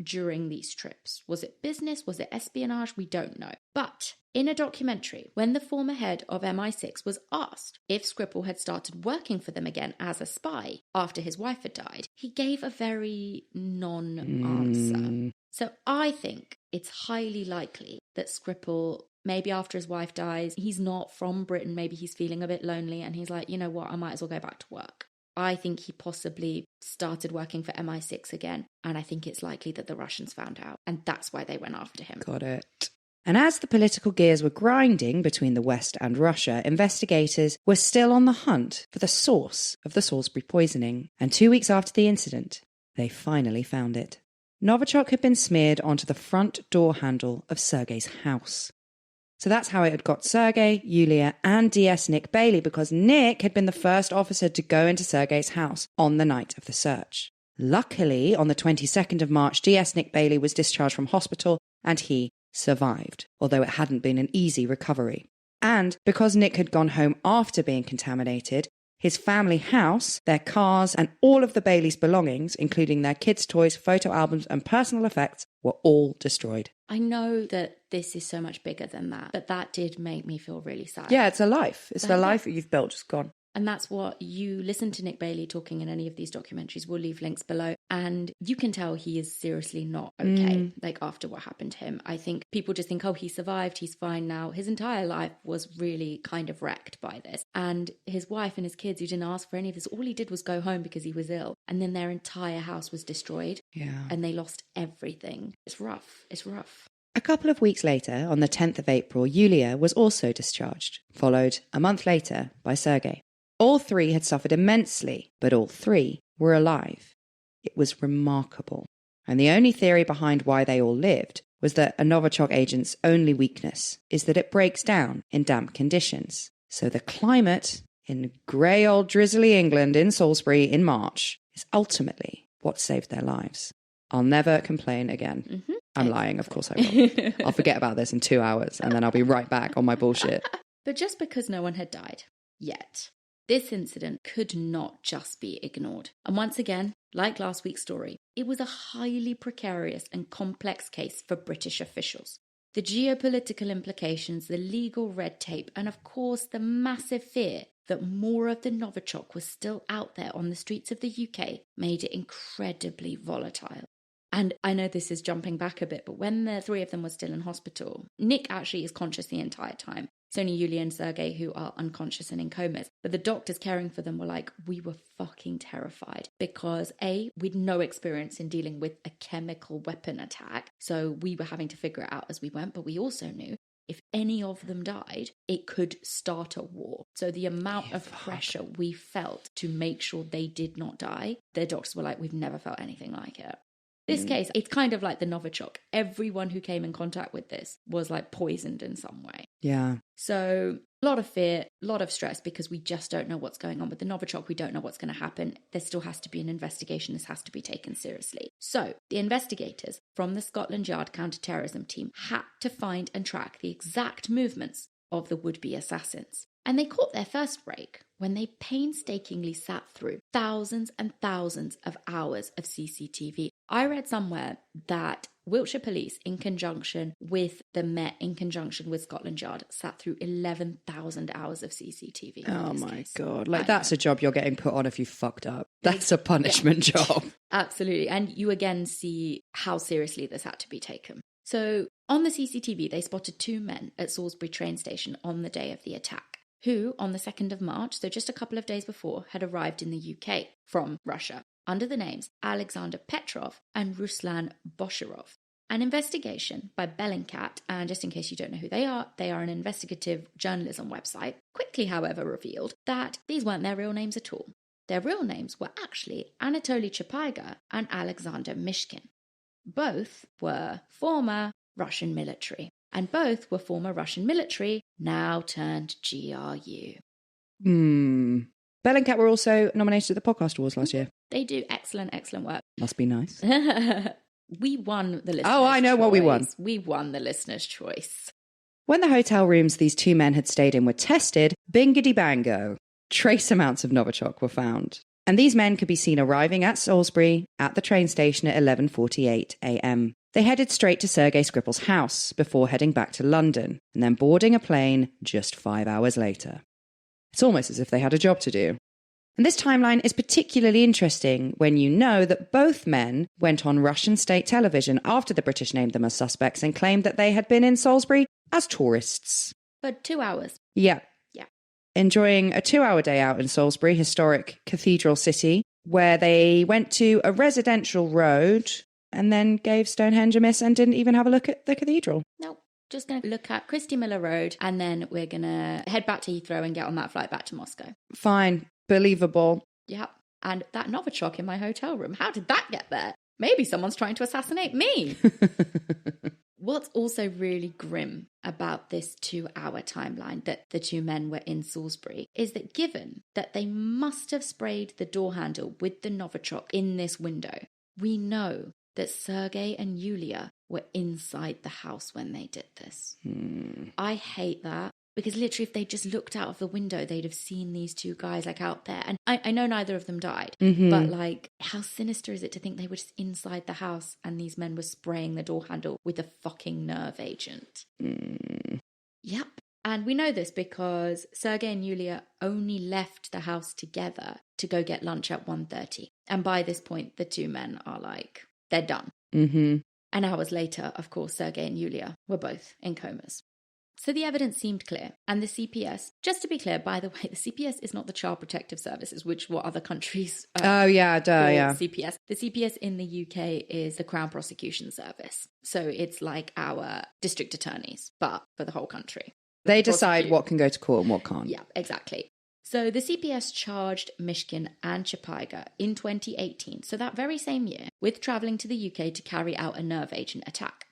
during these trips. Was it business? Was it espionage? We don't know. But in a documentary, when the former head of MI6 was asked if Skripal had started working for them again as a spy after his wife had died, he gave a very non-answer. So I think it's highly likely that Skripal, maybe after his wife dies, he's not from Britain, maybe he's feeling a bit lonely and he's like, you know what, I might as well go back to work. I think he possibly started working for MI6 again, and I think it's likely that the Russians found out, and that's why they went after him. Got it. And as the political gears were grinding between the West and Russia, investigators were still on the hunt for the source of the Salisbury poisoning. And 2 weeks after the incident, they finally found it. Novichok had been smeared onto the front door handle of Sergei's house. So that's how it had got Sergei, Yulia, and DS Nick Bailey, because Nick had been the first officer to go into Sergei's house on the night of the search. Luckily, on the 22nd of March, DS Nick Bailey was discharged from hospital and he survived, although it hadn't been an easy recovery. And because Nick had gone home after being contaminated, his family house, their cars, and all of the Baileys' belongings, including their kids' toys, photo albums, and personal effects, were all destroyed. I know that this is so much bigger than that, but that did make me feel really sad. Yeah, it's a life. It's a life that you've built, just gone. And that's what you listen to Nick Bailey talking in any of these documentaries. We'll leave links below. And you can tell he is seriously not okay, like after what happened to him. I think people just think, oh, he survived, he's fine now. His entire life was really kind of wrecked by this. And his wife and his kids, who didn't ask for any of this, all he did was go home because he was ill. And then their entire house was destroyed. Yeah. And they lost everything. It's rough. It's rough. A couple of weeks later, on the 10th of April, Yulia was also discharged, followed a month later by Sergei. All three had suffered immensely, but all three were alive. It was remarkable. And the only theory behind why they all lived was that a Novichok agent's only weakness is that it breaks down in damp conditions. So the climate in grey old drizzly England in Salisbury in March is ultimately what saved their lives. I'll never complain again. Mm-hmm. I'm lying, of course I will. I'll forget about this in 2 hours and then I'll be right back on my bullshit. But just because no one had died yet, this incident could not just be ignored. And once again, like last week's story, it was a highly precarious and complex case for British officials. The geopolitical implications, the legal red tape, and of course the massive fear that more of the Novichok was still out there on the streets of the UK made it incredibly volatile. And I know this is jumping back a bit, but when the three of them were still in hospital, Nick actually is conscious the entire time. It's only Yulia and Sergei who are unconscious and in comas. But the doctors caring for them were like, we were fucking terrified because A, we'd no experience in dealing with a chemical weapon attack. So we were having to figure it out as we went. But we also knew if any of them died, it could start a war. So the amount of pressure we felt to make sure they did not die, their doctors were like, we've never felt anything like it. This case, it's kind of like the Novichok. Everyone who came in contact with this was like poisoned in some way. Yeah. So a lot of fear, a lot of stress because we just don't know what's going on with the Novichok. We don't know what's going to happen. There still has to be an investigation. This has to be taken seriously. So the investigators from the Scotland Yard counter-terrorism team had to find and track the exact movements of the would-be assassins. And they caught their first break when they painstakingly sat through thousands and thousands of hours of CCTV. I read somewhere that Wiltshire Police, in conjunction with the Met, in conjunction with Scotland Yard, sat through 11,000 hours of CCTV. Oh my God. Like, that's a job you're getting put on if you fucked up. That's a punishment job. Absolutely. And you again see how seriously this had to be taken. So on the CCTV, they spotted 2 men at Salisbury train station on the day of the attack, who on the 2nd of March, so just a couple of days before, had arrived in the UK from Russia under the names Alexander Petrov and Ruslan Bosharov. An investigation by Bellingcat, and just in case you don't know who they are an investigative journalism website, quickly, however, revealed that these weren't their real names at all. Their real names were actually Anatoly Chapaiga and Alexander Mishkin. Both were former Russian military, and both were former Russian military, now turned GRU. Bellingcat were also nominated at the Podcast Awards last year. They do excellent work. Must be nice. We won the listener's Oh, I know choice. what we won. We won the listener's choice. When the hotel rooms these 2 men had stayed in were tested, bingity bango, trace amounts of Novichok were found. And these men could be seen arriving at Salisbury at the train station at 11:48 a.m. They headed straight to Sergei Skripal's house before heading back to London and then boarding a plane just 5 hours later. It's almost as if they had a job to do. And this timeline is particularly interesting when you know that both men went on Russian state television after the British named them as suspects and claimed that they had been in Salisbury as tourists. For 2 hours. Yeah. Enjoying a 2-hour day out in Salisbury, historic cathedral city, where they went to a residential road and then gave Stonehenge a miss and didn't even have a look at the cathedral. Nope. Just going to look at Christie Miller Road and then we're going to head back to Heathrow and get on that flight back to Moscow. Fine. Believable. Yep. And that Novichok in my hotel room, how did that get there? Maybe someone's trying to assassinate me. What's also really grim about this 2-hour timeline that the 2 men were in Salisbury is that given that they must have sprayed the door handle with the Novichok in this window, we know that Sergei and Yulia were inside the house when they did this. I hate that. Because literally, if they just looked out of the window, they'd have seen these 2 guys like out there. And I know neither of them died, but like, how sinister is it to think they were just inside the house and these men were spraying the door handle with a fucking nerve agent? Yep. And we know this because Sergei and Yulia only left the house together to go get lunch at 1:30. And by this point, the 2 men are like, they're done. And hours later, of course, Sergei and Yulia were both in comas. So the evidence seemed clear, and the CPS, just to be clear, by the way, the CPS is not the Child Protective Services, which what other countries CPS. The CPS in the UK is the Crown Prosecution Service. So it's like our district attorneys, but for the whole country. They decide what can go to court and what can't. Yeah, exactly. So the CPS charged Mishkin and Chapaiga in 2018, so that very same year, with travelling to the UK to carry out a nerve agent attack.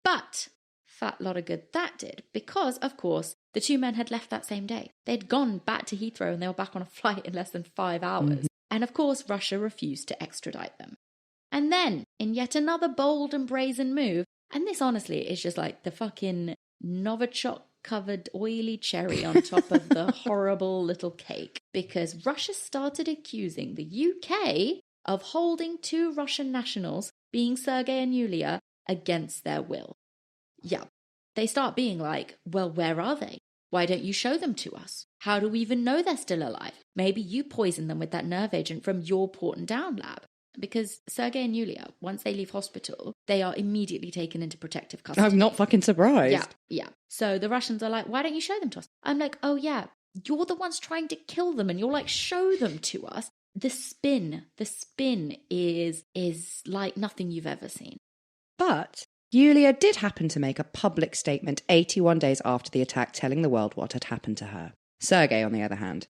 But fat lot of good that did, because, of course, the 2 men had left that same day. They'd gone back to Heathrow and they were back on a flight in less than 5 hours. And, of course, Russia refused to extradite them. And then, in yet another bold and brazen move, and this honestly is just like the fucking Novichok-covered oily cherry on top of the horrible little cake, because Russia started accusing the UK of holding 2 Russian nationals, being Sergei and Yulia, against their will. Yeah, they start being like, well, where are they? Why don't you show them to us? How do we even know they're still alive? Maybe you poisoned them with that nerve agent from your Porton Down lab. Because Sergei and Yulia, once they leave hospital, they are immediately taken into protective custody. I'm not fucking surprised. Yeah. So the Russians are like, why don't you show them to us? I'm like, oh yeah, you're the ones trying to kill them and you're like, show them to us. The spin is like nothing you've ever seen. But Yulia did happen to make a public statement 81 days after the attack telling the world what had happened to her. Sergei, on the other hand,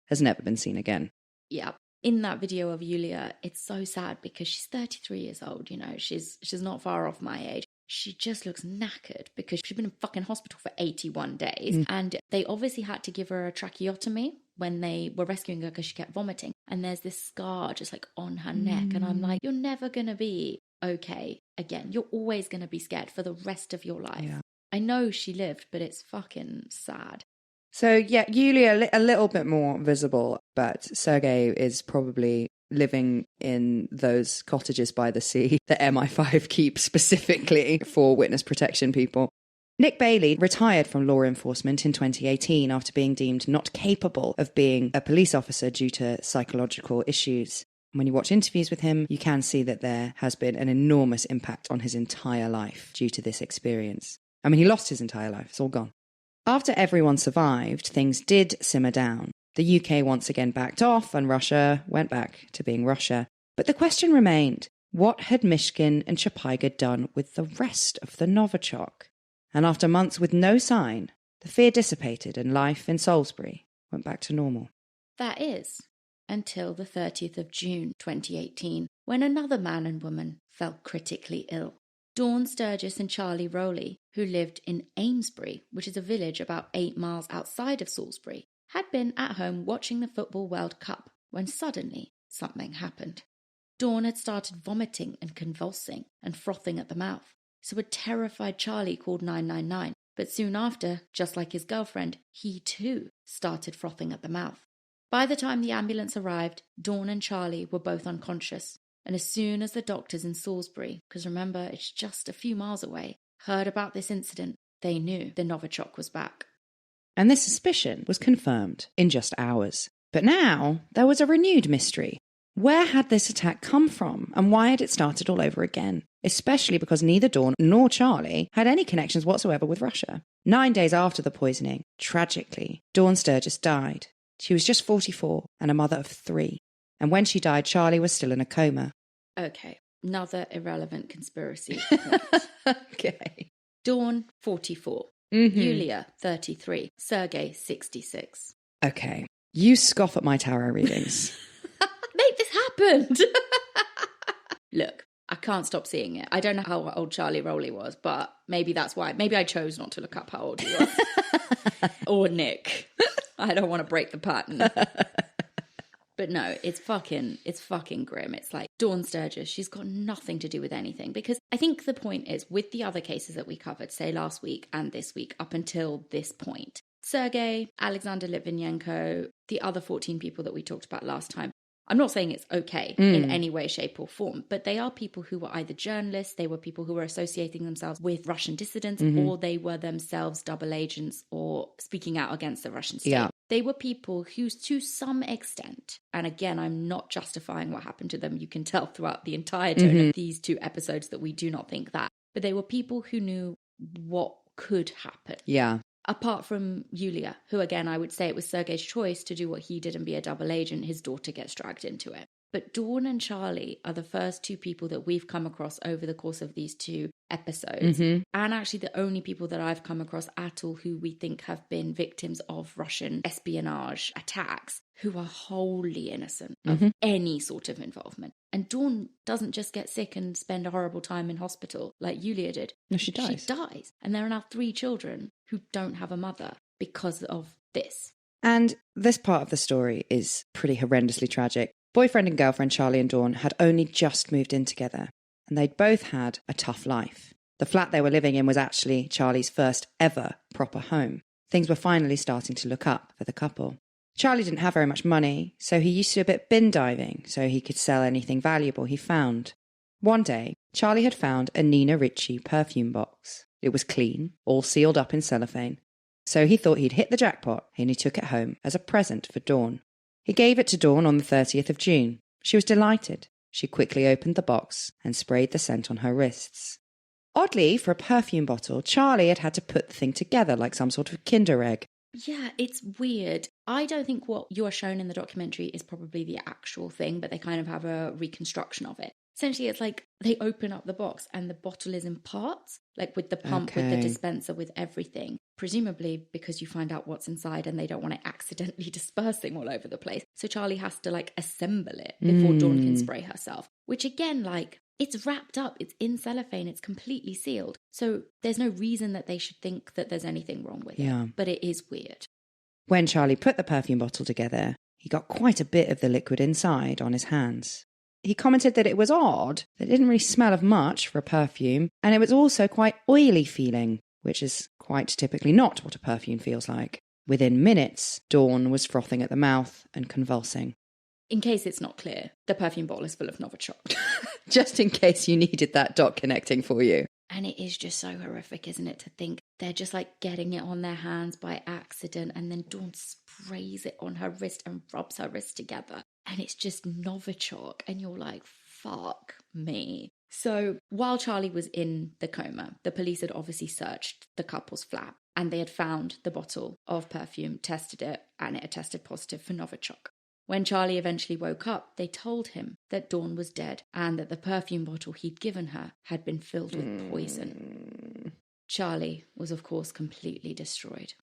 has never been seen again. Yeah. In that video of Yulia, it's so sad because she's 33 years old, you know, she's not far off my age. She just looks knackered because she's been in fucking hospital for 81 days. And they obviously had to give her a tracheotomy when they were rescuing her because she kept vomiting. And there's this scar just like on her neck. And I'm like, you're never going to be okay again. You're always going to be scared for the rest of your life. Yeah. I know she lived, but it's fucking sad. So, yeah, Yulia a little bit more visible, but Sergei is probably living in those cottages by the sea that MI5 keeps specifically for witness protection people. Nick Bailey retired from law enforcement in 2018 after being deemed not capable of being a police officer due to psychological issues. When you watch interviews with him, you can see that there has been an enormous impact on his entire life due to this experience. I mean, he lost his entire life. It's all gone. After everyone survived, things did simmer down. The UK once again backed off and Russia went back to being Russia. But the question remained, what had Mishkin and Chapaiga done with the rest of the Novichok? And after months with no sign, the fear dissipated and life in Salisbury went back to normal. That is, until the 30th of June 2018, when another man and woman fell critically ill. Dawn Sturgis and Charlie Rowley, who lived in Amesbury, which is a village about 8 miles outside of Salisbury, had been at home watching the Football World Cup when suddenly something happened. Dawn had started vomiting and convulsing and frothing at the mouth, so a terrified Charlie called 999, but soon after, just like his girlfriend, he too started frothing at the mouth. By the time the ambulance arrived, Dawn and Charlie were both unconscious, and as soon as the doctors in Salisbury, because remember it's just a few miles away, heard about this incident, they knew the Novichok was back. And this suspicion was confirmed in just hours. But now there was a renewed mystery. Where had this attack come from, and why had it started all over again? Especially because neither Dawn nor Charlie had any connections whatsoever with Russia. 9 days after the poisoning, tragically, Dawn Sturgis died. She was just 44 and a mother of 3. And when she died, Charlie was still in a coma. Okay, another irrelevant conspiracy. Okay. Dawn, 44. Yulia, 33. Sergei, 66. Okay. You scoff at my tarot readings. Mate, this happened! Look, I can't stop seeing it. I don't know how old Charlie Rowley was, but maybe that's why. Maybe I chose not to look up how old he was. Or Nick. I don't want to break the pattern. But no, it's fucking grim. It's like Dawn Sturgis, she's got nothing to do with anything. Because I think the point is, with the other cases that we covered, say last week and this week, up until this point, Sergei, Alexander Litvinenko, the other 14 people that we talked about last time, I'm not saying it's okay in any way, shape or form, but they are people who were either journalists, they were people who were associating themselves with Russian dissidents, or they were themselves double agents or speaking out against the Russian state. Yeah. They were people who, to some extent, and again, I'm not justifying what happened to them, you can tell throughout the entire tone of these 2 episodes that we do not think that, but they were people who knew what could happen. Yeah. Apart from Yulia, who again, I would say it was Sergei's choice to do what he did and be a double agent, his daughter gets dragged into it. But Dawn and Charlie are the first 2 people that we've come across over the course of these 2 episodes. And actually the only people that I've come across at all who we think have been victims of Russian espionage attacks, who are wholly innocent of any sort of involvement. And Dawn doesn't just get sick and spend a horrible time in hospital like Yulia did. No, she dies. She dies. And there are now 3 children who don't have a mother because of this. And this part of the story is pretty horrendously tragic. Boyfriend and girlfriend Charlie and Dawn had only just moved in together, and they'd both had a tough life. The flat they were living in was actually Charlie's first ever proper home. Things were finally starting to look up for the couple. Charlie didn't have very much money, so he used to do a bit bin diving so he could sell anything valuable he found. One day, Charlie had found a Nina Ricci perfume box. It was clean, all sealed up in cellophane. So he thought he'd hit the jackpot, and he took it home as a present for Dawn. He gave it to Dawn on the 30th of June. She was delighted. She quickly opened the box and sprayed the scent on her wrists. Oddly, for a perfume bottle, Charlie had to put the thing together like some sort of Kinder egg. Yeah, it's weird. I don't think what you are shown in the documentary is probably the actual thing, but they kind of have a reconstruction of it. Essentially, it's like they open up the box and the bottle is in parts, like with the pump, with the dispenser, with everything. Presumably because you find out what's inside and they don't want it accidentally dispersing all over the place. So Charlie has to like assemble it before Dawn can spray herself. Which again, like, it's wrapped up, it's in cellophane, it's completely sealed. So there's no reason that they should think that there's anything wrong with it. But it is weird. When Charlie put the perfume bottle together, he got quite a bit of the liquid inside on his hands. He commented that it was odd, that it didn't really smell of much for a perfume, and it was also quite oily feeling, which is quite typically not what a perfume feels like. Within minutes, Dawn was frothing at the mouth and convulsing. In case it's not clear, the perfume bottle is full of Novichok. Just in case you needed that dot connecting for you. And it is just so horrific, isn't it, to think they're just like getting it on their hands by accident, and then Dawn sprays it on her wrist and rubs her wrist together. And it's just Novichok. And you're like, fuck me. So while Charlie was in the coma, the police had obviously searched the couple's flat, and they had found the bottle of perfume, tested it, and it had tested positive for Novichok. When Charlie eventually woke up, they told him that Dawn was dead and that the perfume bottle he'd given her had been filled with poison. Charlie was, of course, completely destroyed.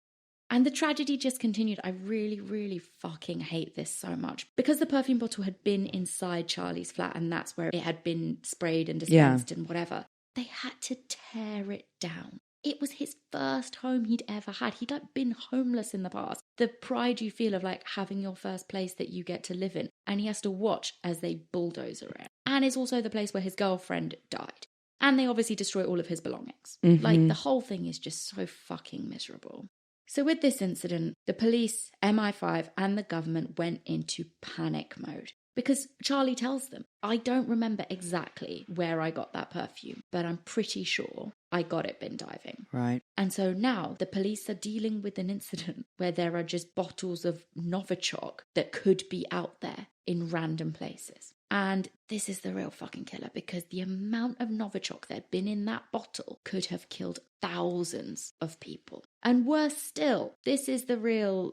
And the tragedy just continued. I really, really fucking hate this so much. Because the perfume bottle had been inside Charlie's flat and that's where it had been sprayed and dispensed and whatever, they had to tear it down. It was his first home he'd ever had. He'd been homeless in the past. The pride you feel of having your first place that you get to live in. And he has to watch as they bulldoze it. And it's also the place where his girlfriend died. And they obviously destroy all of his belongings. Mm-hmm. The whole thing is just so fucking miserable. So with this incident, the police, MI5 and the government went into panic mode. Because Charlie tells them, I don't remember exactly where I got that perfume, but I'm pretty sure I got it bin diving. Right. And so now the police are dealing with an incident where there are just bottles of Novichok that could be out there in random places. And this is the real fucking killer, because the amount of Novichok that had been in that bottle could have killed thousands of people. And worse still, this is the real,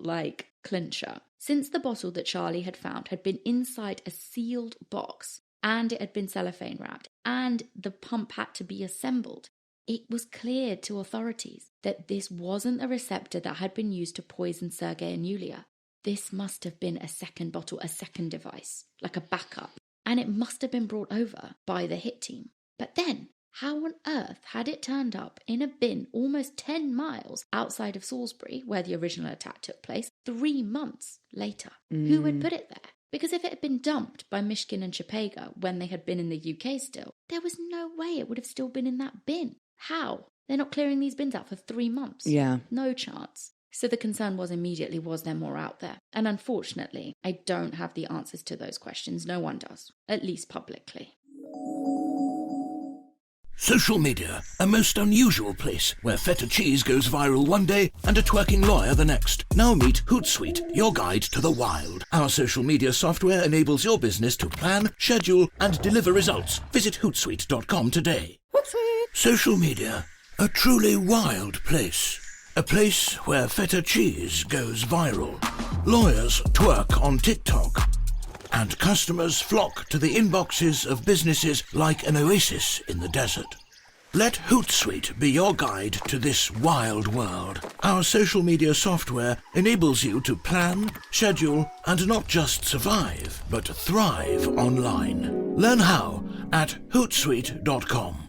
clincher. Since the bottle that Charlie had found had been inside a sealed box, and it had been cellophane wrapped, and the pump had to be assembled, it was clear to authorities that this wasn't the receptor that had been used to poison Sergei and Yulia. This must have been a second bottle, a second device, like a backup. And it must have been brought over by the hit team. But then, how on earth had it turned up in a bin almost 10 miles outside of Salisbury, where the original attack took place, 3 months later? Who had put it there? Because if it had been dumped by Mishkin and Chapega when they had been in the UK still, there was no way it would have still been in that bin. How? They're not clearing these bins out for 3 months. Yeah. No chance. So the concern was immediately, was there more out there? And unfortunately, I don't have the answers to those questions. No one does, at least publicly. Social media, a most unusual place where feta cheese goes viral one day and a twerking lawyer the next. Now meet Hootsuite, your guide to the wild. Our social media software enables your business to plan, schedule, and deliver results. Visit Hootsuite.com today. Social media, a truly wild place. A place where feta cheese goes viral. Lawyers twerk on TikTok. And customers flock to the inboxes of businesses like an oasis in the desert. Let Hootsuite be your guide to this wild world. Our social media software enables you to plan, schedule, and not just survive, but thrive online. Learn how at Hootsuite.com.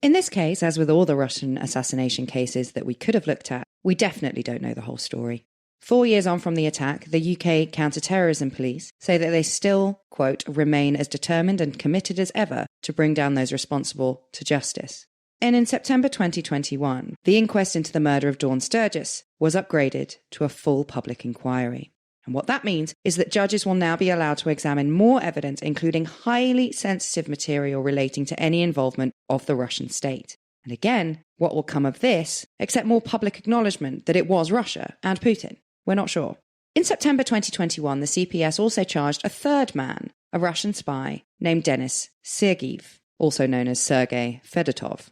In this case, as with all the Russian assassination cases that we could have looked at, we definitely don't know the whole story. 4 years on from the attack, the UK counter-terrorism police say that they still, quote, remain as determined and committed as ever to bring down those responsible to justice. And in September 2021, the inquest into the murder of Dawn Sturgis was upgraded to a full public inquiry. And what that means is that judges will now be allowed to examine more evidence, including highly sensitive material relating to any involvement of the Russian state. And again, what will come of this, except more public acknowledgement that it was Russia and Putin? We're not sure. In September 2021, the CPS also charged a third man, a Russian spy named Denis Sergeev, also known as Sergei Fedotov.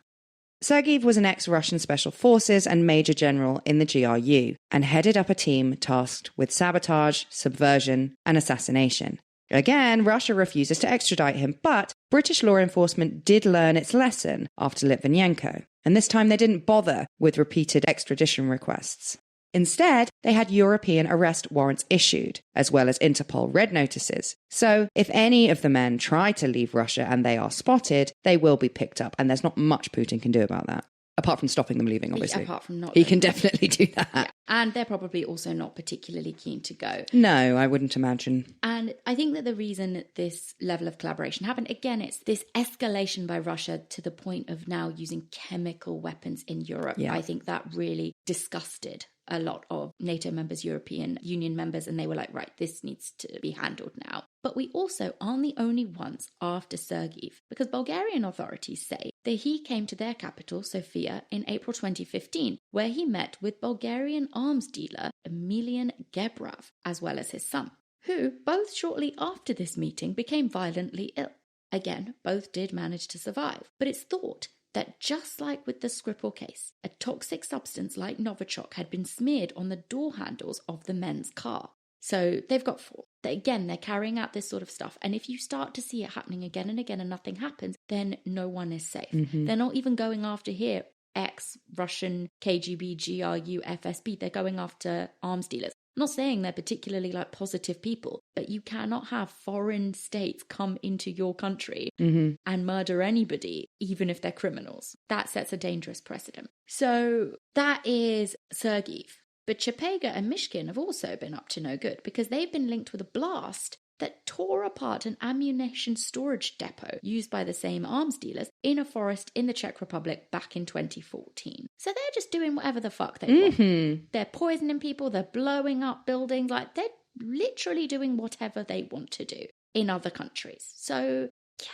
Sergeev was an ex-Russian special forces and major general in the GRU and headed up a team tasked with sabotage, subversion, and assassination. Again, Russia refuses to extradite him, but British law enforcement did learn its lesson after Litvinenko, and this time they didn't bother with repeated extradition requests. Instead, they had European arrest warrants issued, as well as Interpol red notices. So, if any of the men try to leave Russia and they are spotted, they will be picked up, and there's not much Putin can do about that. Apart from stopping them leaving, obviously. Apart from not. He can definitely do that. Yeah. And they're probably also not particularly keen to go. No, I wouldn't imagine. And I think that the reason this level of collaboration happened, again, it's this escalation by Russia to the point of now using chemical weapons in Europe. Yeah. I think that really disgusted a lot of NATO members, European Union members, and they were like, right, this needs to be handled now. But we also aren't the only ones after Sergei, because Bulgarian authorities say that he came to their capital, Sofia, in April 2015, where he met with Bulgarian arms dealer Emilian Gebrav, as well as his son, who both shortly after this meeting became violently ill. Again, both did manage to survive, but it's thought that just like with the Skripal case, a toxic substance like Novichok had been smeared on the door handles of the men's car. So they've got 4. They're carrying out this sort of stuff. And if you start to see it happening again and again and nothing happens, then no one is safe. Mm-hmm. They're not even going after here ex-Russian KGB, GRU, FSB. They're going after arms dealers. I'm not saying they're particularly like positive people, but you cannot have foreign states come into your country and murder anybody, even if they're criminals. That sets a dangerous precedent. So that is Sergei. But Chepega and Mishkin have also been up to no good because they've been linked with a blast that tore apart an ammunition storage depot used by the same arms dealers in a forest in the Czech Republic back in 2014. So they're just doing whatever the fuck they want. They're poisoning people, they're blowing up buildings, like they're literally doing whatever they want to do in other countries. So, yeah,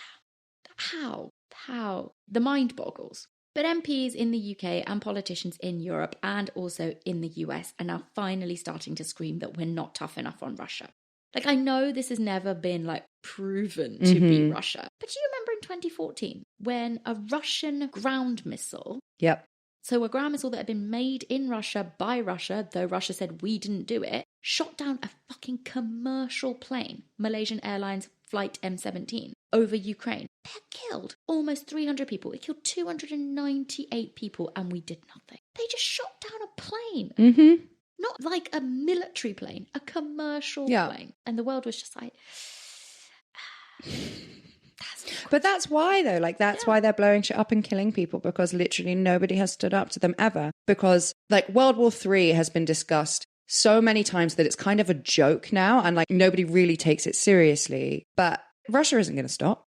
how? The mind boggles. But MPs in the UK and politicians in Europe and also in the US are now finally starting to scream that we're not tough enough on Russia. Like, I know this has never been, like, proven to be Russia. But do you remember in 2014 when a Russian ground missile... Yep. So a ground missile that had been made in Russia by Russia, though Russia said we didn't do it, shot down a fucking commercial plane, Malaysian Airlines Flight M17, over Ukraine. That killed almost 300 people. It killed 298 people and we did nothing. They just shot down a plane. Not like a military plane, a commercial plane. And the world was just like... But that's why, though, like, that's why they're blowing shit up and killing people, because literally nobody has stood up to them ever. Because, like, World War III has been discussed so many times that it's kind of a joke now, and, like, nobody really takes it seriously. But Russia isn't going to stop.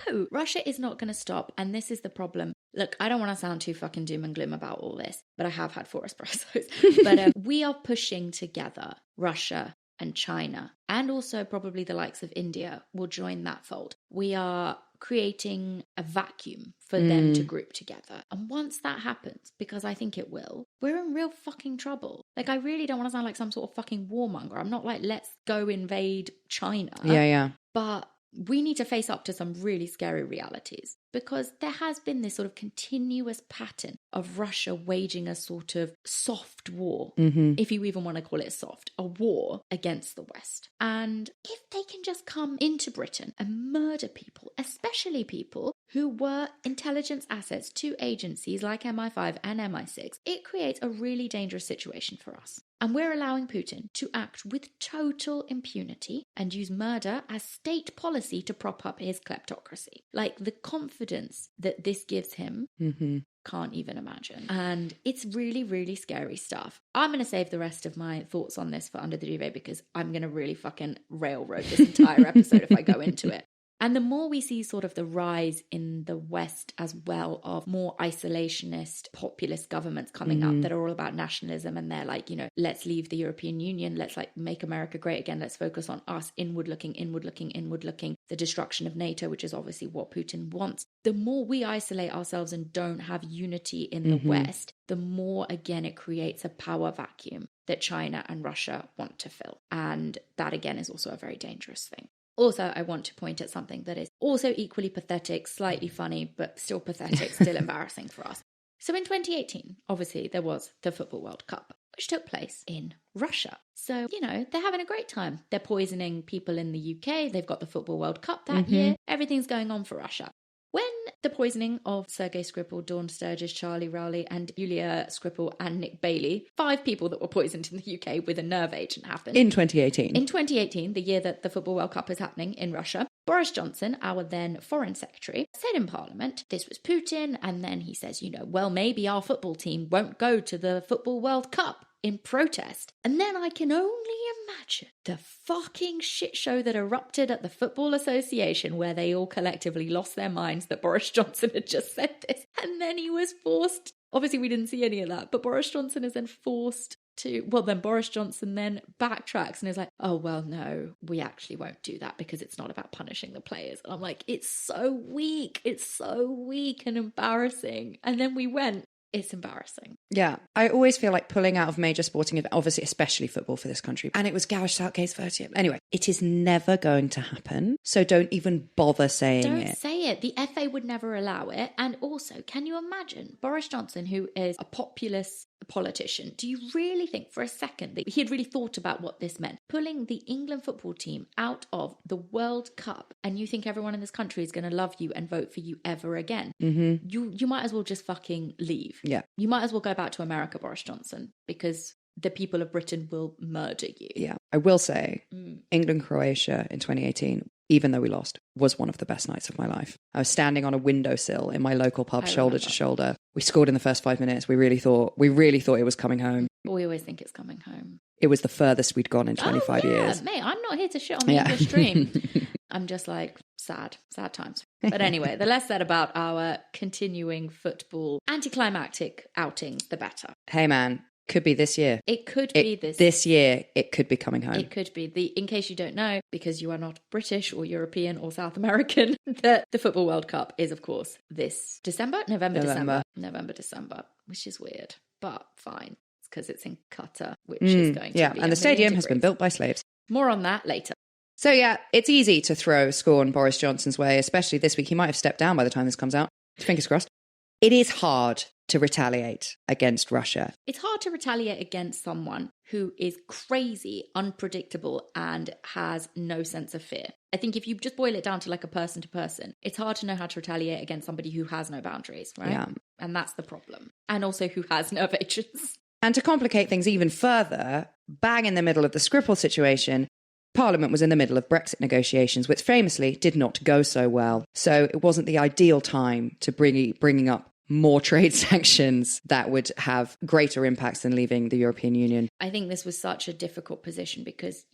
No, Russia is not going to stop. And this is the problem. Look, I don't want to sound too fucking doom and gloom about all this, but I have had 4 espressos. But we are pushing together Russia and China, and also probably the likes of India will join that fold. We are creating a vacuum for them to group together. And once that happens, because I think it will, we're in real fucking trouble. Like, I really don't want to sound like some sort of fucking warmonger. I'm not like, let's go invade China. Yeah. But we need to face up to some really scary realities, because there has been this sort of continuous pattern of Russia waging a sort of soft war, if you even want to call it soft, a war against the West. And if they can just come into Britain and murder people, especially people who were intelligence assets to agencies like MI5 and MI6, it creates a really dangerous situation for us. And we're allowing Putin to act with total impunity and use murder as state policy to prop up his kleptocracy. Like, the confidence that this gives him, can't even imagine. And it's really, really scary stuff. I'm going to save the rest of my thoughts on this for Under the Duvet, because I'm going to really fucking railroad this entire episode if I go into it. And the more we see sort of the rise in the West as well of more isolationist populist governments coming up that are all about nationalism, and they're like, you know, let's leave the European Union, let's like make America great again, let's focus on us, inward looking, the destruction of NATO, which is obviously what Putin wants. The more we isolate ourselves and don't have unity in the West, the more, again, it creates a power vacuum that China and Russia want to fill. And that, again, is also a very dangerous thing. Also, I want to point at something that is also equally pathetic, slightly funny, but still pathetic, still embarrassing for us. So in 2018, obviously, there was the Football World Cup, which took place in Russia. So, you know, they're having a great time. They're poisoning people in the UK. They've got the Football World Cup that year. Everything's going on for Russia. When the poisoning of Sergei Skripal, Dawn Sturgis, Charlie Rowley and Yulia Skripal and Nick Bailey, 5 people that were poisoned in the UK with a nerve agent, happened. In 2018. In 2018, the year that the Football World Cup is happening in Russia, Boris Johnson, our then foreign secretary, said in Parliament this was Putin, and then he says, well, maybe our football team won't go to the Football World Cup in protest. And then I can only imagine the fucking shit show that erupted at the Football Association, where they all collectively lost their minds that Boris Johnson had just said this. And then he was forced, obviously we didn't see any of that, but Boris Johnson is then forced to, then Boris Johnson then backtracks and is like, oh, well, no, we actually won't do that because it's not about punishing the players. And I'm like, it's so weak and embarrassing. And then we went. It's embarrassing. Yeah. I always feel like pulling out of major sporting events, obviously, especially football for this country. And it was Gareth Southgate's 30th. Anyway, it is never going to happen. So don't even bother saying it. Don't say it. The FA would never allow it. And also, can you imagine Boris Johnson, who is a populist politician, do you really think for a second that he had really thought about what this meant? Pulling the England football team out of the World Cup, and you think everyone in this country is going to love you and vote for you ever again? Mm-hmm. You might as well just fucking leave. Yeah. You might as well go back to America, Boris Johnson, because the people of Britain will murder you. Yeah. I will say, England-Croatia in 2018, even though we lost, was one of the best nights of my life. I was standing on a windowsill in my local pub, shoulder to shoulder. We scored in the first 5 minutes. We really thought it was coming home. We always think it's coming home. It was the furthest we'd gone in 25 years. Mate, I'm not here to shit on the English dream. I'm just like, sad times. But anyway, the less said about our continuing football anticlimactic outings, the better. Hey man, could be this year. It could be this year. It could be coming home. It could be. In case you don't know, because you are not British or European or South American, the Football World Cup is, of course, this November, December, which is weird, but fine. It's because it's in Qatar, which is going to be and the stadium has been built by slaves. More on that later. So yeah, it's easy to throw scorn Boris Johnson's way, especially this week. He might have stepped down by the time this comes out. Fingers crossed. It is hard to retaliate against Russia. It's hard to retaliate against someone who is crazy, unpredictable, and has no sense of fear. I think if you just boil it down to like a person to person, it's hard to know how to retaliate against somebody who has no boundaries, right? Yeah. And that's the problem. And also who has nerve agents. And to complicate things even further, bang in the middle of the Skripal situation, Parliament was in the middle of Brexit negotiations, which famously did not go so well. So it wasn't the ideal time to bringing up more trade sanctions that would have greater impacts than leaving the European Union. I think this was such a difficult position because,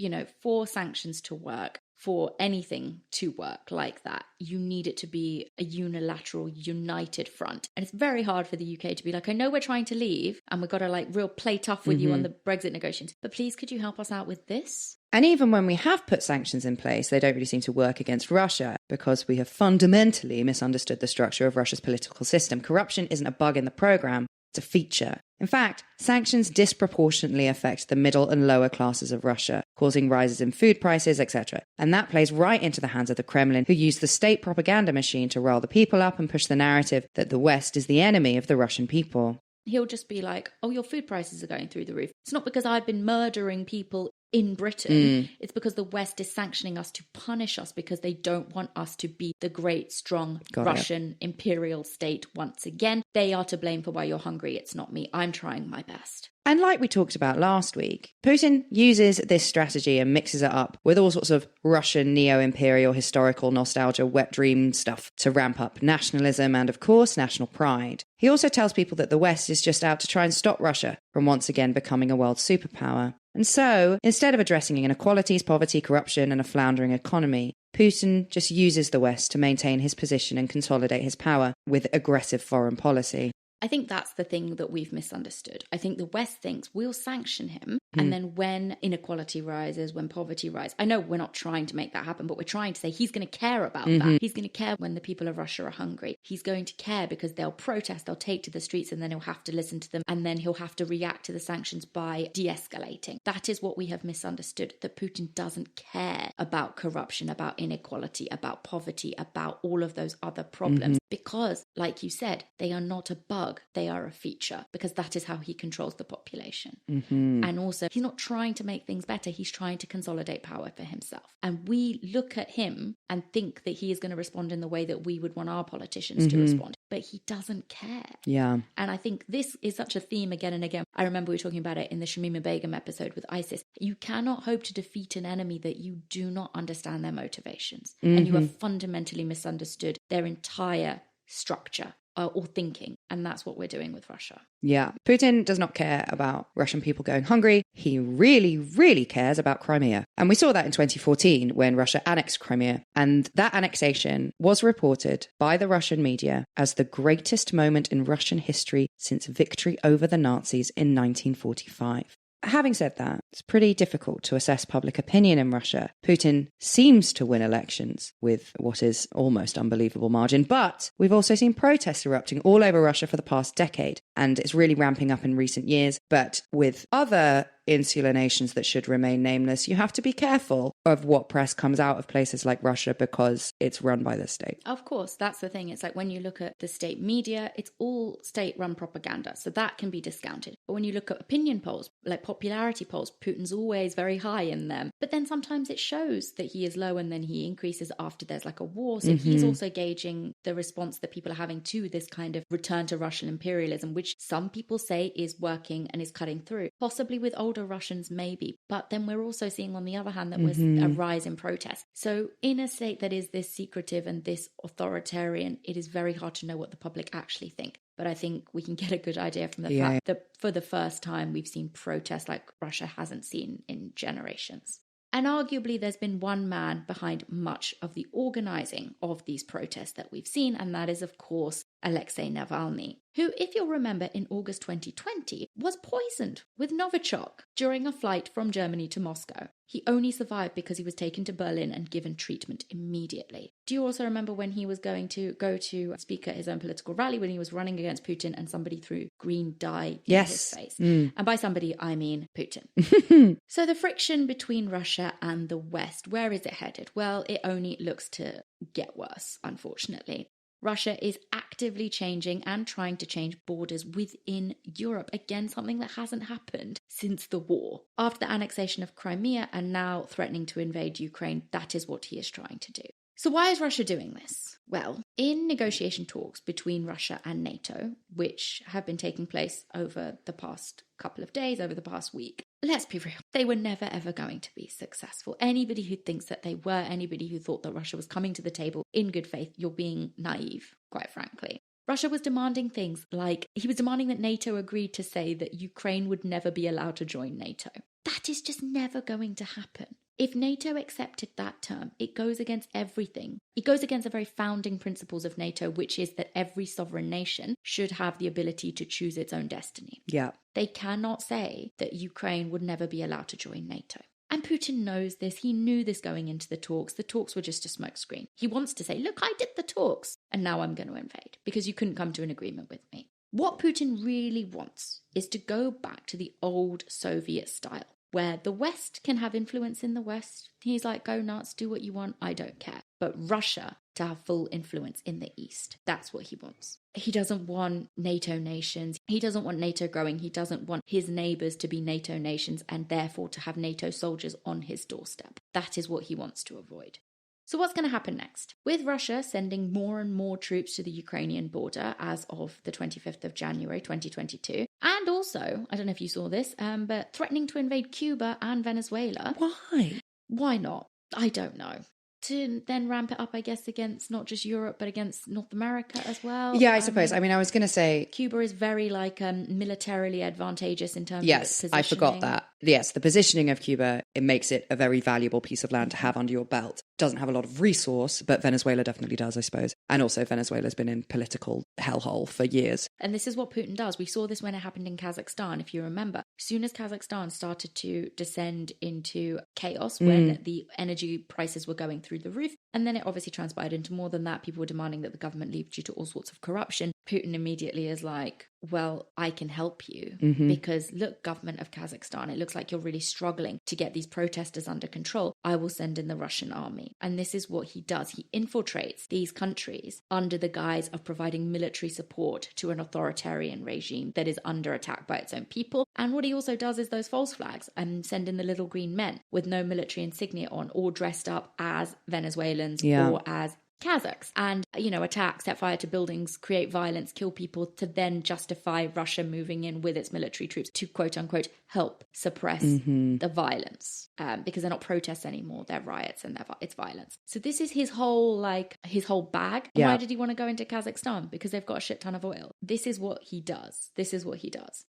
for sanctions to work, for anything to work like that, you need it to be a unilateral, united front. And it's very hard for the UK to be like, I know we're trying to leave and we've got to real play tough with you on the Brexit negotiations, but please could you help us out with this? And even when we have put sanctions in place, they don't really seem to work against Russia because we have fundamentally misunderstood the structure of Russia's political system. Corruption isn't a bug in the programme, it's a feature. In fact, sanctions disproportionately affect the middle and lower classes of Russia, causing rises in food prices, etc. And that plays right into the hands of the Kremlin, who use the state propaganda machine to rile the people up and push the narrative that the West is the enemy of the Russian people. He'll just be like, oh, your food prices are going through the roof. It's not because I've been murdering people in Britain. It's because the West is sanctioning us to punish us because they don't want us to be the great, strong Russian imperial state once again. They are to blame for why you're hungry. It's not me. I'm trying my best. And like we talked about last week, Putin uses this strategy and mixes it up with all sorts of Russian neo-imperial historical nostalgia, wet dream stuff to ramp up nationalism and, of course, national pride. He also tells people that the West is just out to try and stop Russia from once again becoming a world superpower. And so, instead of addressing inequalities, poverty, corruption, and a floundering economy, Putin just uses the West to maintain his position and consolidate his power with aggressive foreign policy. I think that's the thing that we've misunderstood. I think the West thinks we'll sanction him. And then when inequality rises, when poverty rises, I know we're not trying to make that happen, but we're trying to say he's going to care about that. He's going to care when the people of Russia are hungry. He's going to care because they'll protest, they'll take to the streets, and then he'll have to listen to them. And then he'll have to react to the sanctions by de-escalating. That is what we have misunderstood, that Putin doesn't care about corruption, about inequality, about poverty, about all of those other problems. Because, like you said, they are not a bug bug, they are a feature, because that is how he controls the population. Mm-hmm. And also, he's not trying to make things better, he's trying to consolidate power for himself. And we look at him and think that he is going to respond in the way that we would want our politicians to respond, but he doesn't care. Yeah. And I think this is such a theme again and again. I remember we were talking about it in the Shamima Begum episode with ISIS. You cannot hope to defeat an enemy that you do not understand their motivations. And you have fundamentally misunderstood their entire structure or thinking. And that's what we're doing with Russia. Yeah. Putin does not care about Russian people going hungry. He really, really cares about Crimea. And we saw that in 2014 when Russia annexed Crimea. And that annexation was reported by the Russian media as the greatest moment in Russian history since victory over the Nazis in 1945. Having said that, it's pretty difficult to assess public opinion in Russia. Putin seems to win elections with what is almost unbelievable margin, but we've also seen protests erupting all over Russia for the past decade, and it's really ramping up in recent years. But with other insular nations that should remain nameless, you have to be careful of what press comes out of places like Russia because it's run by the state. Of course, that's the thing. It's like when you look at the state media, it's all state-run propaganda, so that can be discounted. But when you look at opinion polls, like popularity polls, Putin's always very high in them. But then sometimes it shows that he is low and then he increases after there's like a war. So he's also gauging the response that people are having to this kind of return to Russian imperialism, which some people say is working and is cutting through. Possibly with older Russians, maybe. But then we're also seeing on the other hand that was a rise in protest. So in a state that is this secretive and this authoritarian, it is very hard to know what the public actually think. But I think we can get a good idea from the fact that for the first time we've seen protests like Russia hasn't seen in generations. And arguably there's been one man behind much of the organising of these protests that we've seen, and that is, of course, Alexei Navalny, who, if you'll remember, in August 2020, was poisoned with Novichok during a flight from Germany to Moscow. He only survived because he was taken to Berlin and given treatment immediately. Do you also remember when he was going to go to speak at his own political rally when he was running against Putin and somebody threw green dye in his face? And by somebody, I mean Putin. So the friction between Russia and the West, where is it headed? Well, it only looks to get worse, unfortunately. Russia is actively changing and trying to change borders within Europe. Again, something that hasn't happened since the war. After the annexation of Crimea and now threatening to invade Ukraine, that is what he is trying to do. So why is Russia doing this? Well, in negotiation talks between Russia and NATO, which have been taking place over the past couple of days, over the past week, let's be real, they were never ever going to be successful. Anybody who thinks that they were, anybody who thought that Russia was coming to the table in good faith, you're being naive, quite frankly. Russia was demanding things like, he was demanding that NATO agreed to say that Ukraine would never be allowed to join NATO. That is just never going to happen. If NATO accepted that term, it goes against everything. It goes against the very founding principles of NATO, which is that every sovereign nation should have the ability to choose its own destiny. Yeah. They cannot say that Ukraine would never be allowed to join NATO. And Putin knows this. He knew this going into the talks. The talks were just a smokescreen. He wants to say, look, I did the talks, and now I'm going to invade because you couldn't come to an agreement with me. What Putin really wants is to go back to the old Soviet style, where the West can have influence in the West. He's like, go nuts, do what you want, I don't care. But Russia to have full influence in the East. That's what he wants. He doesn't want NATO nations. He doesn't want NATO growing. He doesn't want his neighbours to be NATO nations and therefore to have NATO soldiers on his doorstep. That is what he wants to avoid. So what's going to happen next? With Russia sending more and more troops to the Ukrainian border as of the 25th of January 2022, and also, I don't know if you saw this, but threatening to invade Cuba and Venezuela. Why? Why not? I don't know. To then ramp it up, I guess, against not just Europe, but against North America as well. Yeah, I suppose. I mean, I was going to say... Cuba is very, militarily advantageous in terms of its positioning. Yes, I forgot that. Yes, the positioning of Cuba, it makes it a very valuable piece of land to have under your belt. Doesn't have a lot of resource, but Venezuela definitely does, I suppose. And also Venezuela's been in political hellhole for years. And this is what Putin does. We saw this when it happened in Kazakhstan, if you remember. As soon as Kazakhstan started to descend into chaos, when the energy prices were going through through the roof. And then it obviously transpired into more than that. People were demanding that the government leave due to all sorts of corruption. Putin immediately is like, well, I can help you because look, government of Kazakhstan, it looks like you're really struggling to get these protesters under control. I will send in the Russian army. And this is what he does. He infiltrates these countries under the guise of providing military support to an authoritarian regime that is under attack by its own people. And what he also does is those false flags and send in the little green men with no military insignia on, all dressed up as Venezuelans or as Kazakhs, and, you know, attack, set fire to buildings, create violence, kill people to then justify Russia moving in with its military troops to quote unquote help suppress the violence, because they're not protests anymore, they're riots and it's violence. So this is his whole bag. Yeah. Why did he want to go into Kazakhstan? Because they've got a shit ton of oil. This is what he does.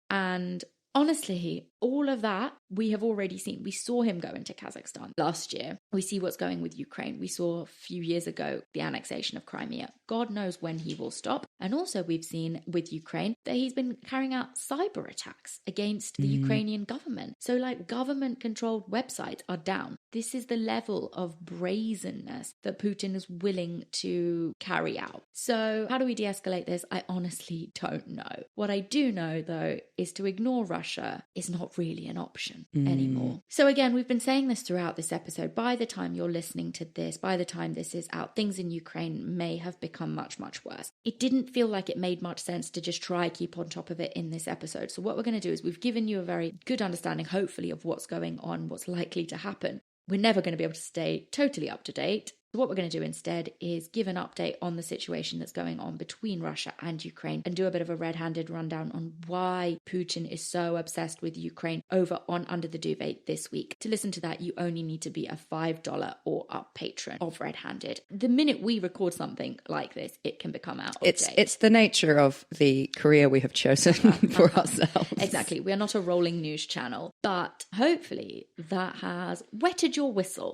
And honestly, all of that we have already seen. We saw him go into Kazakhstan last year. We see what's going with Ukraine. We saw a few years ago the annexation of Crimea. God knows when he will stop. And also we've seen with Ukraine that he's been carrying out cyber attacks against the Ukrainian government. So like government-controlled websites are down. This is the level of brazenness that Putin is willing to carry out. So how do we de-escalate this? I honestly don't know. What I do know, though, is to ignore Russia is not really an option anymore. So again, we've been saying this throughout this episode. By the time you're listening to this, by the time this is out, things in Ukraine may have become much, much worse. It didn't feel like it made much sense to just try keep on top of it in this episode. So what we're going to do is we've given you a very good understanding, hopefully, of what's going on, what's likely to happen. We're never going to be able to stay totally up to date. So what we're going to do instead is give an update on the situation that's going on between Russia and Ukraine and do a bit of a red-handed rundown on why Putin is so obsessed with Ukraine over on Under the Duvet this week. To listen to that, you only need to be a $5 or up patron of Red-Handed. The minute we record something like this, it can become out of date. It's the nature of the career we have chosen for ourselves. Exactly. We are not a rolling news channel, but hopefully that has wetted your whistle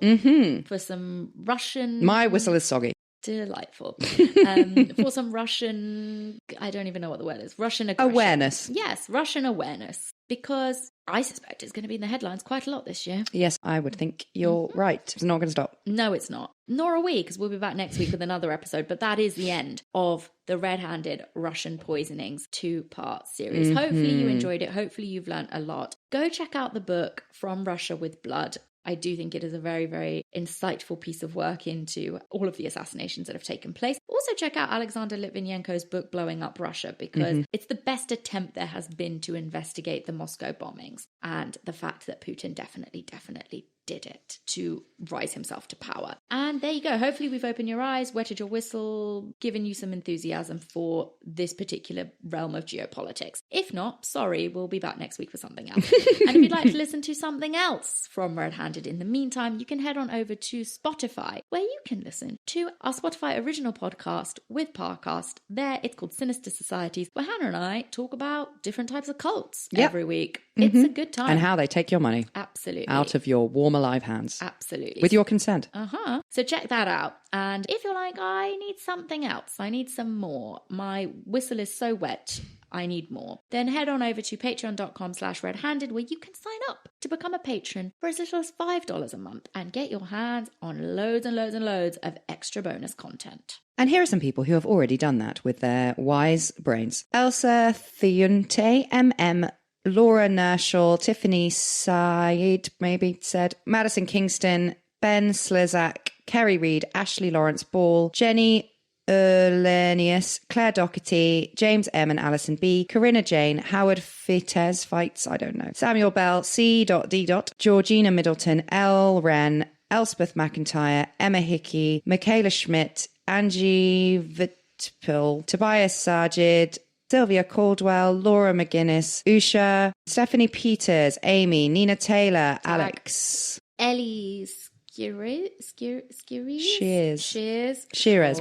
for some Russian... My whistle is soggy. Delightful. For some Russian, I don't even know what the word is, Russian aggression. Awareness. Yes, Russian awareness. Because I suspect it's going to be in the headlines quite a lot this year. Yes, I would think you're right. It's not going to stop. No, it's not. Nor are we, because we'll be back next week with another episode. But that is the end of the Red-Handed Russian Poisonings 2-part series. Hopefully you enjoyed it. Hopefully you've learned a lot. Go check out the book From Russia with Blood. I do think it is a very, very insightful piece of work into all of the assassinations that have taken place. Also check out Alexander Litvinenko's book, Blowing Up Russia, because it's the best attempt there has been to investigate the Moscow bombings and the fact that Putin definitely did it to rise himself to power. And there you go. Hopefully we've opened your eyes, wetted your whistle, given you some enthusiasm for this particular realm of geopolitics. If not, sorry, we'll be back next week for something else. And if you'd like to listen to something else from Red-Handed in the meantime, you can head on over to Spotify, where you can listen to our Spotify original podcast with Parcast. There, it's called Sinister Societies, where Hannah and I talk about different types of cults every week. It's a good time. And how they take your money. Absolutely. Out of your warm, alive hands. Absolutely. With your consent. So check that out. And if you're like, I need something else, I need some more, my whistle is so wet, I need more, then head on over to patreon.com/redhanded, where you can sign up to become a patron for as little as $5 a month and get your hands on loads and loads and loads of extra bonus content. And here are some people who have already done that with their wise brains. Elsa Theunte, MM, Laura Nerschel, Tiffany Said, maybe said, Madison Kingston, Ben Slizak, Kerry Reid, Ashley Lawrence Ball, Jenny Erlenius, Claire Doherty, James M and Alison B, Corinna Jane, Howard Fites Fights, I don't know, Samuel Bell, C.D. Georgina Middleton, L. Wren, Elspeth McIntyre, Emma Hickey, Michaela Schmidt, Angie Vitpil, Tobias Sajid, Sylvia Caldwell, Laura McGuinness, Usha, Stephanie Peters, Amy, Nina Taylor, Alex, Ellie Shearers,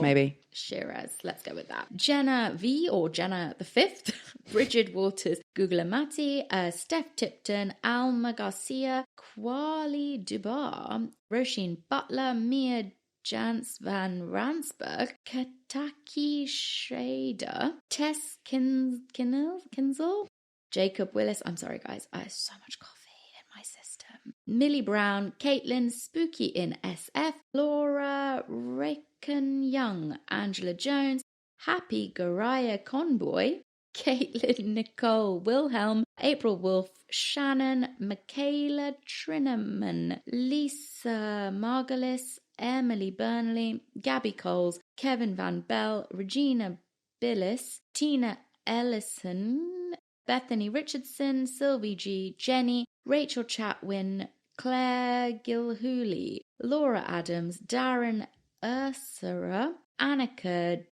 maybe. Shearers, let's go with that. Jenna V or Jenna the Fifth, Bridget Waters, Google Amati, Steph Tipton, Alma Garcia, Kwali Dubar, Roisin Butler, Mia Jans van Ransburg, Kataki Schrader, Tess Kinzel, Jacob Willis. I'm sorry, guys. I have so much coffee in my system. Millie Brown, Caitlin, Spooky in SF, Laura Raken Young, Angela Jones, Happy Garaya Conboy, Caitlin Nicole Wilhelm, April Wolf, Shannon, Michaela Trineman, Lisa Margulis, Emily Burnley, Gabby Coles, Kevin Van Bell, Regina Billis, Tina Ellison, Bethany Richardson, Sylvie G, Jenny, Rachel Chatwin, Claire Gilhooly, Laura Adams, Darren Ursera, Annika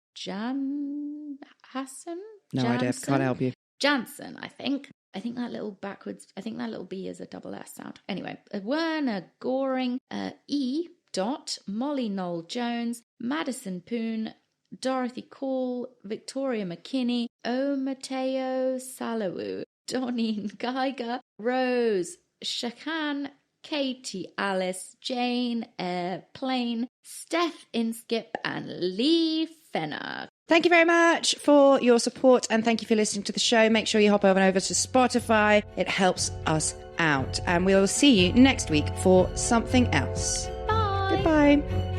Hassan? No idea. Can't help you. Jansen, I think. I think that little B is a double S sound. Anyway, Werner Goring, E. Dot, Molly Noel Jones, Madison Poon, Dorothy Call, Victoria McKinney, O. Mateo Salawu, Donine Geiger, Rose Shakan, Katie Alice, Jane Airplane, Steph Inskip, and Lee Fenner. Thank you very much for your support and thank you for listening to the show. Make sure you hop over to Spotify. It helps us out. And we'll see you next week for something else. Bye. Goodbye.